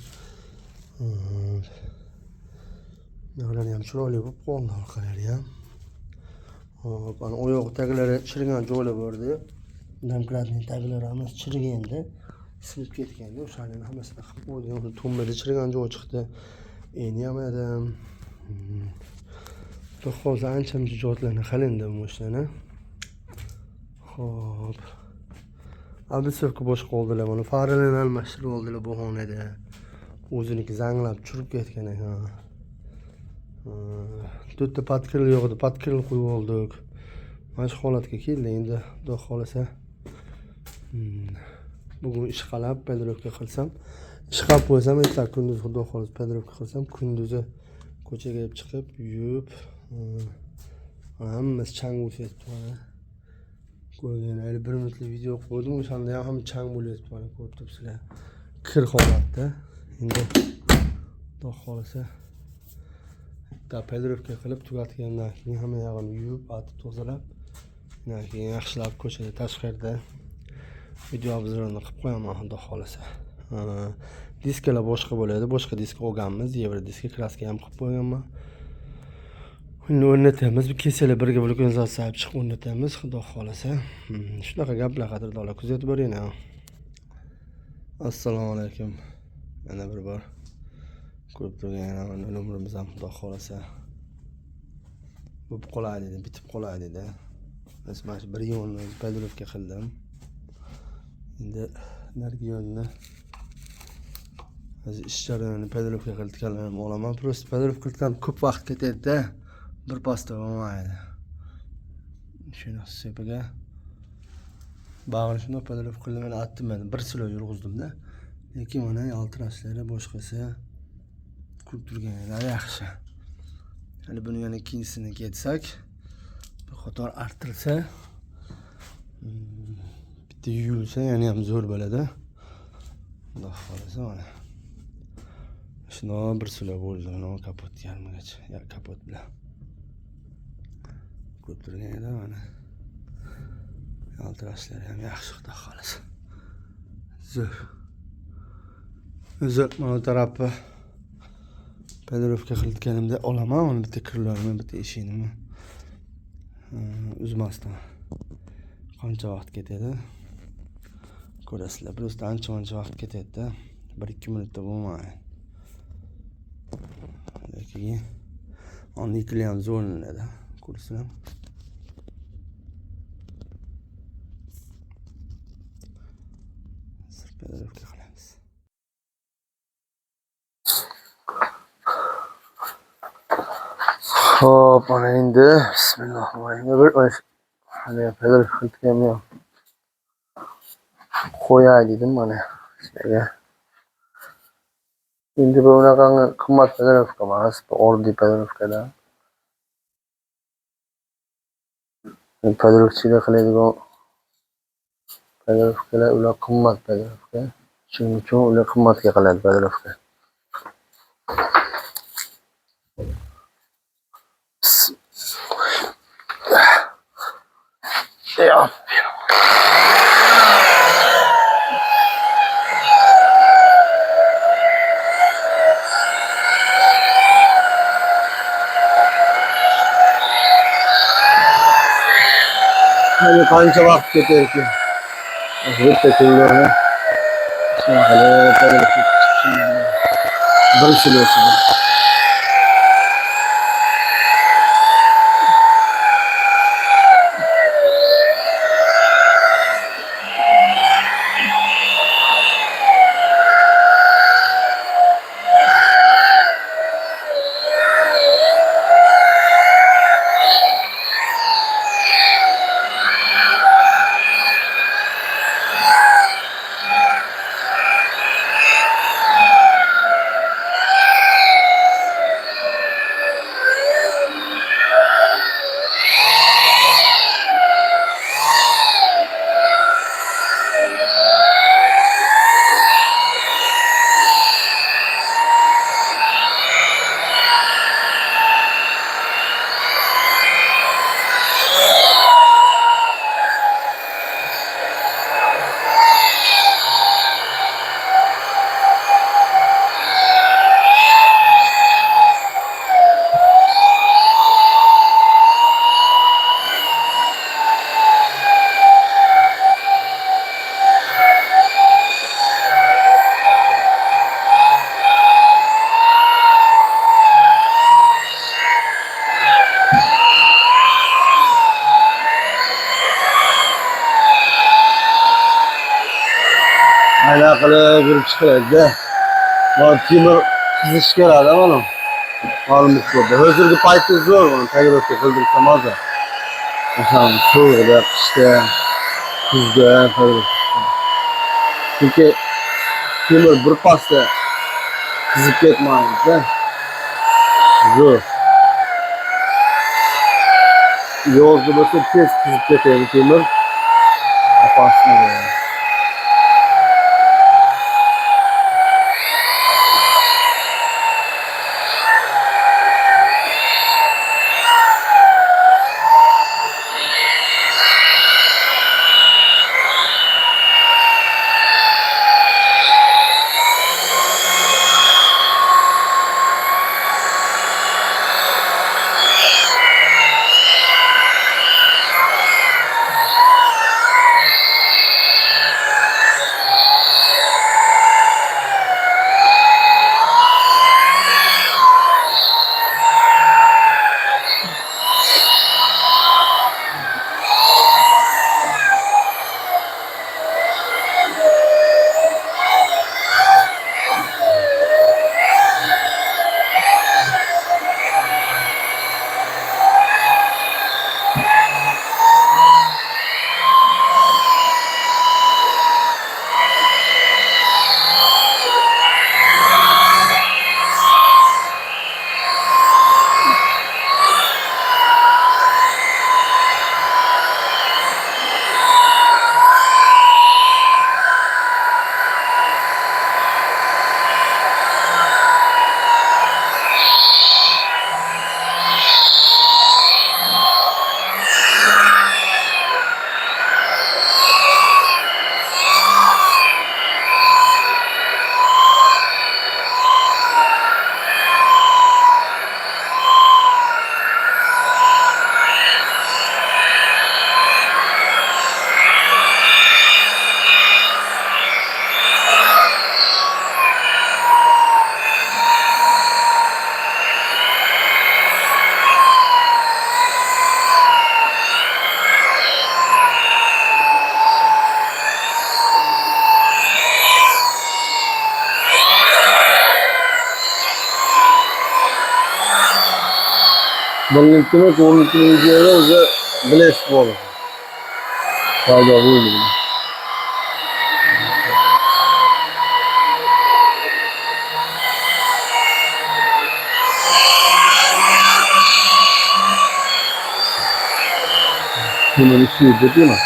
Yo'llar ham chiroyli bo'lib qoldi orqalari ham. Hop, ana oyoq taglari chirigan joylar bordi. Damkratning taglari ham chiriganda, sinib ketganda, o'shalarni hammasini qilib qo'ydim. To'mmada chirigan joy chiqdi. Endi ham edim. Hozir ancha-muncha joylarni qilindim o'shani. Xo'p. Abisovka boshqa oldilar, mana faralarni almashtirib oldilar bu xonada. O'ziniki zanglab churib ketgan ekan. To'rtta patkirli yo'q edi, patkirli qo'yib oldik. Mana shu holatga keldi. Endi xudo xolasa bugun ishqalab padirovka qilsam, ishqab qo'ysam, ertaga kunduz xudo xolasa padirovka qilsam, kunduzi ko'chaga chiqib, yuvib, hammasi chang bo'shyapti mana. Ko'rganlar 1 minutlik video qo'ydim, o'shanda ham chang bo'lyapti mana, ko'rib turibsizlar. Kir holatda. Endi xudo xolasa padirovka qilib tugatgandan keyin hamma yog'ini yuvib, atib tozalab, undan keyin yaxshilab ko'chada tashqarida video obzorini qilib qo'yaman xudo xolasa. Diskalar boshqa bo'ladi, boshqa disk olganmiz, Euro diska kraska ham qilib qo'yganman. Uni o'rnatamiz, bir kesalar birga vulkanizatsiya olib chiqib o'rnatamiz xudo xolasa. Shunaqa gaplar qadrdonlar, kuzatib boringlar. Assalomu alaykum. Yana bir bor ko'rib turgan umrimiz ham xudo xolasa bo'lib qoladi dedi, bitib qoladi dedi. Mana shu bir yo'lni padirovka qildim. Endi narigi yo'lni hozir ish jarayonini padirovka qilganlarimni olaman. Prosta padirovka qilgan ko'p vaqt ketadi-da. Bir pasta bo'lmaydi. Shuni hisobiga bag'rini shunday padirovka qildim, men atdim, men bir silo yurg'izdim-da. Lekin mana yaltirashlari boshqasi ko'rib turganlar yaxshi. Hali buni yana ikkinchisini ketsak, bir qator artilsa, bitta yuvilsa yana ham zo'r bo'ladi. Xudo xolasa mana. Shuni bir silo bo'ldi, mana kapot yarmigacha, kapot bilan. Ko'rib turganlar mana. Yaltirashlari ham yaxshi, xudo xolasa. Zo'r. Zo'r, mana tarafni padirovka qilganimda olaman, uni bitta kirlarni, bitta eshigini uzmasdan. Qancha vaqt ketadi? Ko'rasizlar, prosta ancha vaqt ketadi-da. 1-2 minutda bo'lmaydi. Lekin onni ikili ham zo'rlanadi. Ko'rsam. Padirovka qilamiz. Hop, mana endi bismillahirrohmanirrohim. Hali padirovka qilganman. Qo'yay dedim mana. Sizlarga. Endi bu unaqa qimmat padirovka emas, bu oddiy padirovkada. Padirovkachilar qiladigan padirovkalar ular qimmat padirovka. Shuning uchun ular qimmatga qiladi padirovka. Hadi qancha vaqt ketarki? Bitta kunlarni bir silosi. Ayna qilib yurib chiqiladi-da. Bu temir qizish keladi mana. Almış burada. Hozirgi paytda zo'r buni tayyorlashga qildirsa maza. Masalan, so'g'ida, qishda, kuzda tayyorlashga. Chunki temir bir pasda qizib ketmaydi. Zo'r. Yozda bo'lsa tez qizib ketadi temir. Opasni. Bunlikini ko'rlikini o'zi bilish bo'ladi. Paydo bo'ldi. Bunu bir değil mi?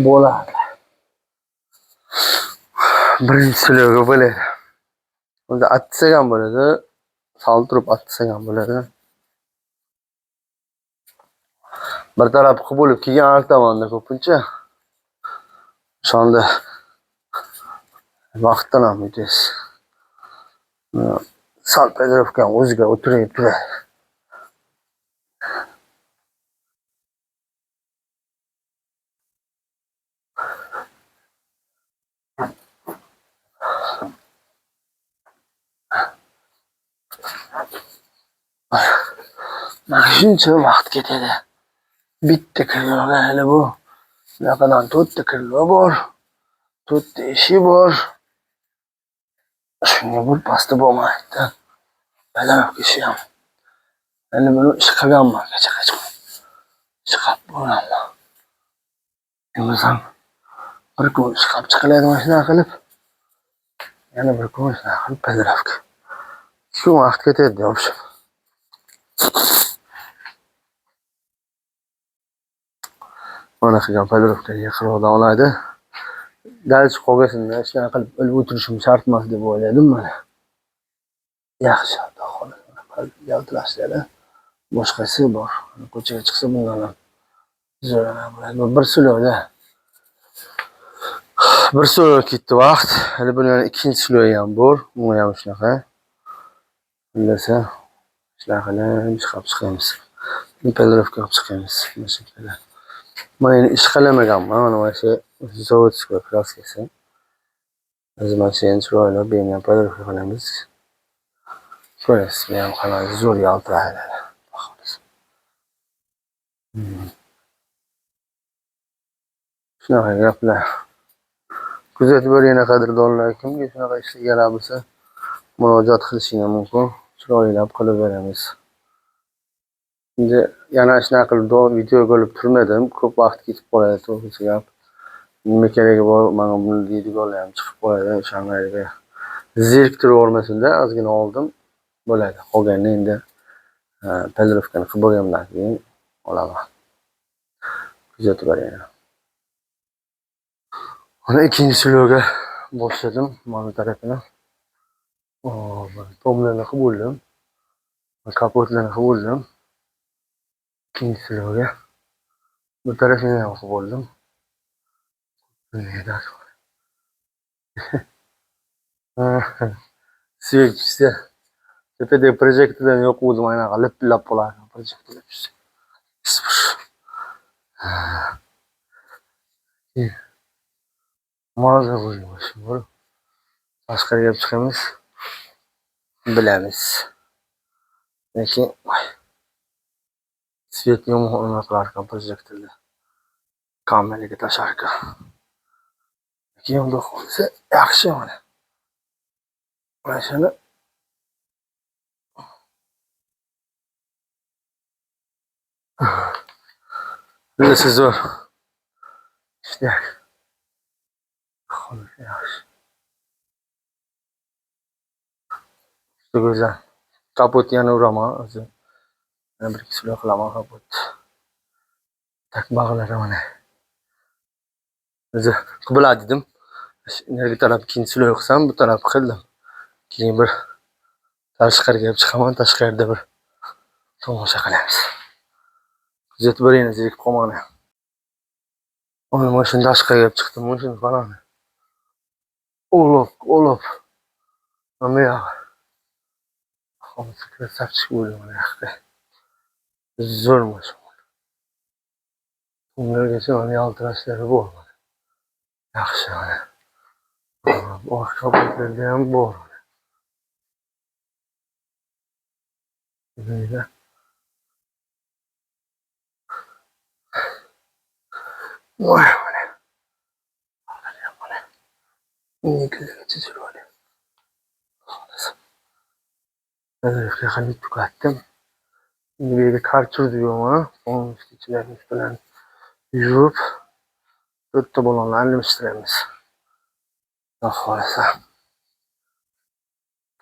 Bo'ladi. Birinchisiga bo'ladi. Unda atsak ham bo'ladi, sal turib atsak ham bo'ladi. Bir taraf bo'lib keyin artamanda ko'pincha. O'shanda vaqtdan ham o'tasiz. Sal tarafga o'ziga o'tirib turadi. Mana shuncha vaqt ketadi. Bitta kiloga hali bu. Bunaqadan 4 ta kilo bor. 4 ta ishi bor. Shunga bir pasti bo'lmaydi. Baland ishi ham. Endi buni ish qilganman kecha. Chiqib bo'laman. Emasam bir kun chiqib chiqiladi mashina qilib. Yana bir kun shunaqa qilib Padirovga. Shu vaqt ketadi deyapsiz. Mana qilgan Padirovga yaqinroqdan oladi. Dalch qolgasinda shunaqa qilib o'lib o'tirishim shart emas deb o'yladim mana. Yaxshi, xolos. Yaltirashlar. Boshqasi bor. Ko'chaga chiqsa bundan ham zo'rana bir silovda. Bir silov ketdi vaqt. Hali buni yana ikkinchi silov ham bor. Bunga ham shunaqa. Bundasa shunaqa qilib chiqamiz. Padirovga olib chiqamiz. Mashinalar. Men ish qilamaganman. Mana shu zavodskiy kraskasi. Biz mashina chiroyli bemayam Padirovga qilamiz. Ko'rasiz, men ham qanaqa zo'r yaltiraydi. Shunaqa gaplar. Kuzatib boring qadrdonlar, kimga shunaqa ishlar kerak bo'lsa, murojaat qilishingiz mumkin. Chiroylab qilib beramiz. Endi yana shunaqa qilib video olib turmadim. Ko'p vaqt ketib qoladi, to'g'risi gap. Nima keragi bor, mana buni deydiganlar ham chiqib qoladi. O'shanlarga zeriktirib olmasin-da, ozgina oldim. Bo'ladi. Qolganini endi Padirovkani qilib bo'lgandan keyin olaman. Kuzatib boring. Mana ikkinchi silovga boshladim mana tarafini. Tomlarni qilib bo'ldim. Kapotlarni qilib bo'ldim. İkinci silovga bu tarafini ham qilib bo'ldim. Suyakchisi tepadagi projektordan yo'q bo'ldi, mana lip-lap bo'ladi. Projektorlar tushsa. Maza bo'lmoqchi. Tashqariga chiqamiz. Bilamiz. Lekin svet yomon o'rnatilgan projektorda. Kameraga tasharkan. Keyin unda qolsa yaxshi mana. Mana shuni bilasiz zo'r. İşte. Xo'sh, yaxshi. Juda go'zal. Kapot yana uraman o'zi. Yana bir kilo qilaman kapot. Tak bog'lari mana. O'zi qibla dedim. Nerga taraf ikkinchi silo qilsam, bu taraf qildim. Keyin bir tashqariga chiqaman, tashqarida bir tomosha qilamiz. Kuzatib boring, zerikib qolmanglar. Mana mashina tashqariga chiqdim, mashina qarang. Olov. Mana yoq. Hozir sapchib bo'ldi mana yoqda. Zo'r mashina. Bunlargacha mana yaltirashlari bor. Yaxshi mana. Boshqa kapotlarda ham bor. Mana. Voy mana. Mana. Ikkigacha chiroyli. Xolos. Padirovga qilib tugatdim. Endi bu yerga kartur deyman. Onun ichilarini bilan yuvib, bitta balonni almashtiramiz. Xohlasa.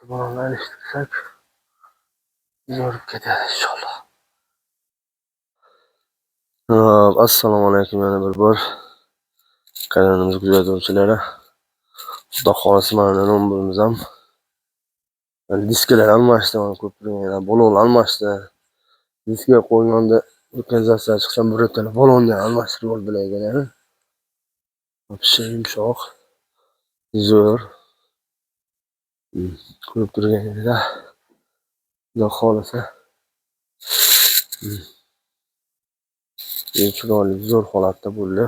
Balonni almashtirsak, zo'r ketadi inshaalloh. Assalomu alaykum yana bir bor. Kanalimiz kuzatuvchilari. Xudo xolasa mana nomimiz ham diskalar almashdi, mana ko'pirgan balonlar almashdi. Diska qo'yganda organizatsiya chiqsa bir tane balonni almashtirib oldilar ekan. Вообще yumshoq, zo'r. Ko'rib turganingizda Xudo xolasa chiroyli zo'r holatda bo'ldi.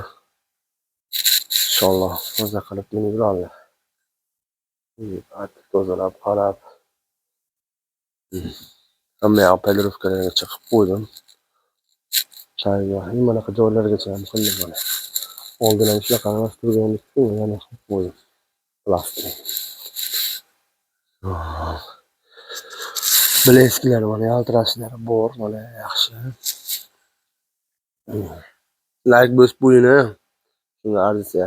Inshaalloh maza qilib minib oladi. Tozalab, qarab Hamma yoq pelirovkalarga chiqib qo'ydim. Chayga, nimaga joylargacha ham qildim mana. Oldin ham shunaqa emas turganlikku, yana qilib qo'ydim. Plastik. Bilesklar mana yaltirashlari bor, mana yaxshi. Like bosib qo'ying-a. Shunga arzisa.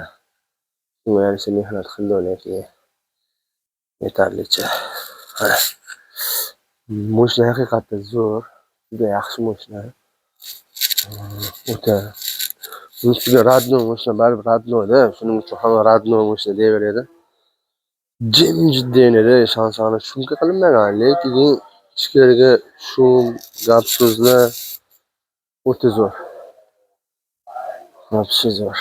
Shunga yarasha mehnat qildi ularga. Yetarlicha. Mana. Moshina haqiqatda zo'r. Juda yaxshi moshina. O'ta. Ustiga radno moshina baribir radno-da, shuning uchun hamma radno moshina deyaveradi. Jimjit deyiladi, ishonsani shunga qilinmagan, lekin ichkariga shum, gap so'zlar o'ta zo'r. Вообще zo'r.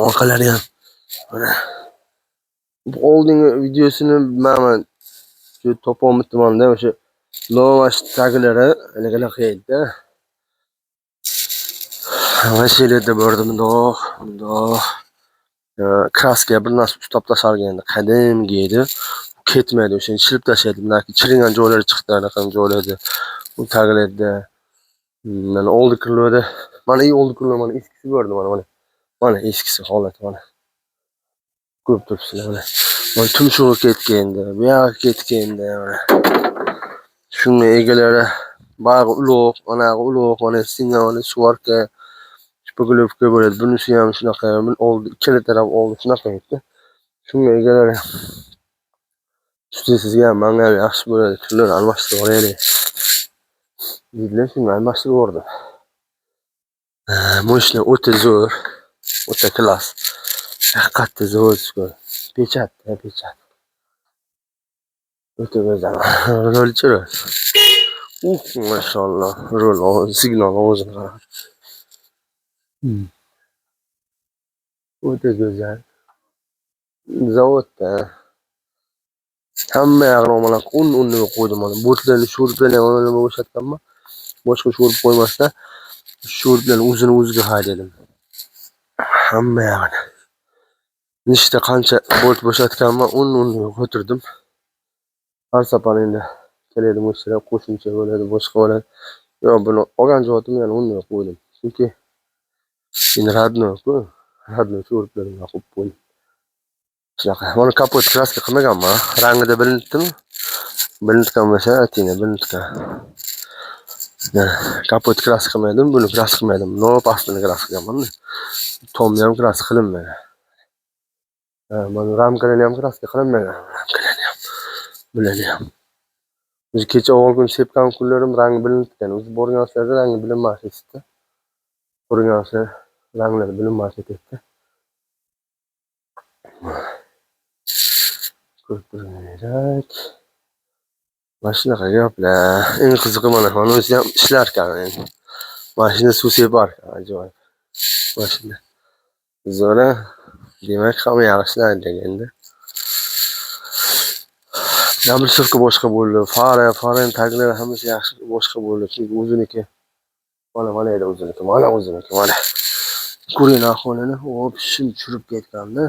Orqalari ham mana bu oldingi videosini bilmaman, shu topolmayapman-da, o'sha lovash taglari anaqa edi-da. Vasiyada bordim, mundoq. Kraska bir narsa ustab tashalganda qadimgi edi. Ketmaydi, o'shani shilib tashlaydi. Bunaki chiringan joylari chiqdi, anaqa joylarda. Bu taglarda mana oldi kirloda, mana oldi kirlo mana eskisi bordi mana. Mana eskisi holati mana. Ko'p turibsizlar mana. Mana tumshug'i ketganda, bu yoqqa ketganda mana. Shunga egalari bag'i uloq, anaqa uloq, mana singan mana suvarka, shpogolovka bo'ladi. Bunisi ham shunaqa, oldi ikkala taraf oldi shunaqa edi. Shunga egalari sizga ham menga ham yaxshi bo'ladi. Turlar almashtirib olaylik. Deydilar, shunga almashtirib yubordim. Moshina o'ta zo'r, o'ta klass. Haqiqatda zo'r. Pechat. O'ta go'zal. Rolchi. Mashalloh. Rol, signal o'zini qarang. O'ta go'zal. Zavodda hamma yog'ini mana un qo'ydim mana. Bo'tlarni sho'riblarni mana bo'shatganman. Boshqa sho'rib qo'ymasdan sho'riblarni o'ziga haydadim. Hamma yog'ini. Nechta qancha bo'lt bo'shatganman, unni qo'ytirdim. Har safar endi keladi mo'shlar qo'shimcha bo'ladi, boshqa bo'ladi. Yo'q, buni olgan joyim yana unni qo'ydim. Chunki endi radno-ku, radno sho'riblarni qo'yib qo'ydim. Shunaqa. Mana kapot kraska qilmaganman. Rangida bilinibdimi? Bilingan bo'lsa, ayting, bilingan. Kapot kraska qilmadim, buni kraska qilmadim. No pastini kraska qilganman. Tomni ham kraska qilinmagan. Mana ramkalarni ham kraska qilinmagan. Ramkalarni ham. Bularni ham. O'zi kecha o'g'il sepgan kunlarim rangi bilingan. O'zi borganlarda rangi bilinmas edi. Borganlar ranglari bilinmas edi. Ko'rib turganingizdek. Mashinaga gaplar. Eng qizig'i mana o'zi ham ishlar ekan. Mashina suv separ, ajoyib. Mashina. Zo'ra. Demak, hamma yaxshi endi. Nabilsovka boshqa bo'ldi. Fara taglari hammasi yaxshi boshqa bo'ldi. Chunki o'ziniki. Mana edi o'ziniki. Mana. Ko'ring ahvolini. Hop, shim tushirib ketganda.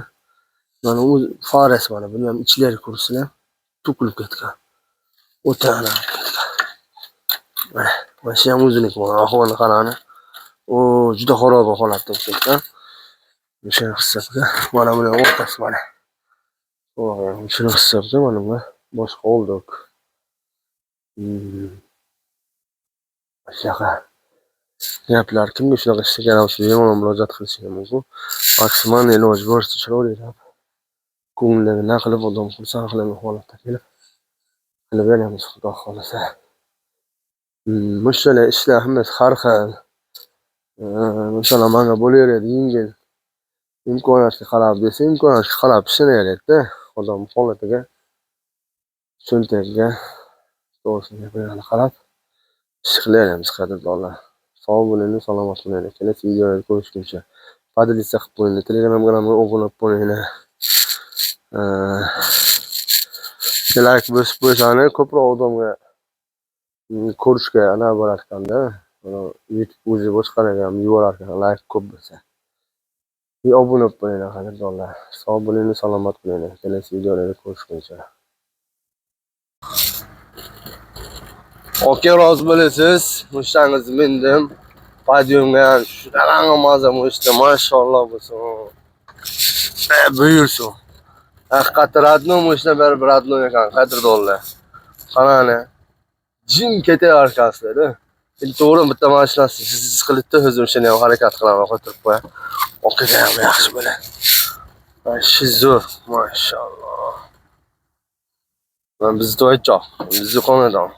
Mana o'z farasi mana. Buni ham ichlari ko'rsizlar. To'kilib ketgan. O'ta ketgan. Mana shu ham o'ziniki. Mana ahvolini qarang. Juda xarob holatda ketgan. O'sha hisobga mana buni o'rtasi mana. Shuni hisobga mana bu boshqa oldik. Shunaqa gaplar kimga shunaqa ishlagan bo'lsa, bemalol murojaat qilishingiz mumkin. Maksimal iloji boricha chiroyli ko'ngilni qilib odam xursand qiladigan holatda qilib beramiz, xudo xolasa. Mushtalar ishlar hammasi har xil. Masalan, menga bo'laveradi yengil. Imkoniyatga qarab desa, imkoniyatga qarab ishlaveradi-da. Odam holatiga, cho'ntagiga, to'g'risini qarab ish qilaveramiz, qadrdonlar. Sog' bo'ling, salomat bo'ling. Kelasi videoda ko'rishguncha podpisa qilib qo'ying, Telegram kanaliga obuna bo'lib qo'yinglar. Like bosib qo'ysani ko'proq odamga ko'rishga ana bo'lar ekanda. YouTube o'zi boshqalarga ham yuborar ekan, like ko'p bo'lsa. Obuna bo'lib qo'yinglar, qadrdonlar. Sog' bo'ling, salomat bo'ling. Kelasi videoda ko'rishguncha. Aka rozi bo'lasiz. Mushtangizni mindim. Podyumga ham shunaqa maza mushta, mashalloh bo'lsin. Buyursin. Haqiqatda radno mushta bir radno ekan, qadrdonlar. Qarang. Jim ketar orkasida. To'g'ri bitta mashinasi siz qilibdi, o'zim shuni ham harakat qilaman, qo'yib qo'y. Okaga ham yaxshi bo'ladi. Shu zo'r, mashalloh. Ben bizi to'ychoq, bizni xonadon.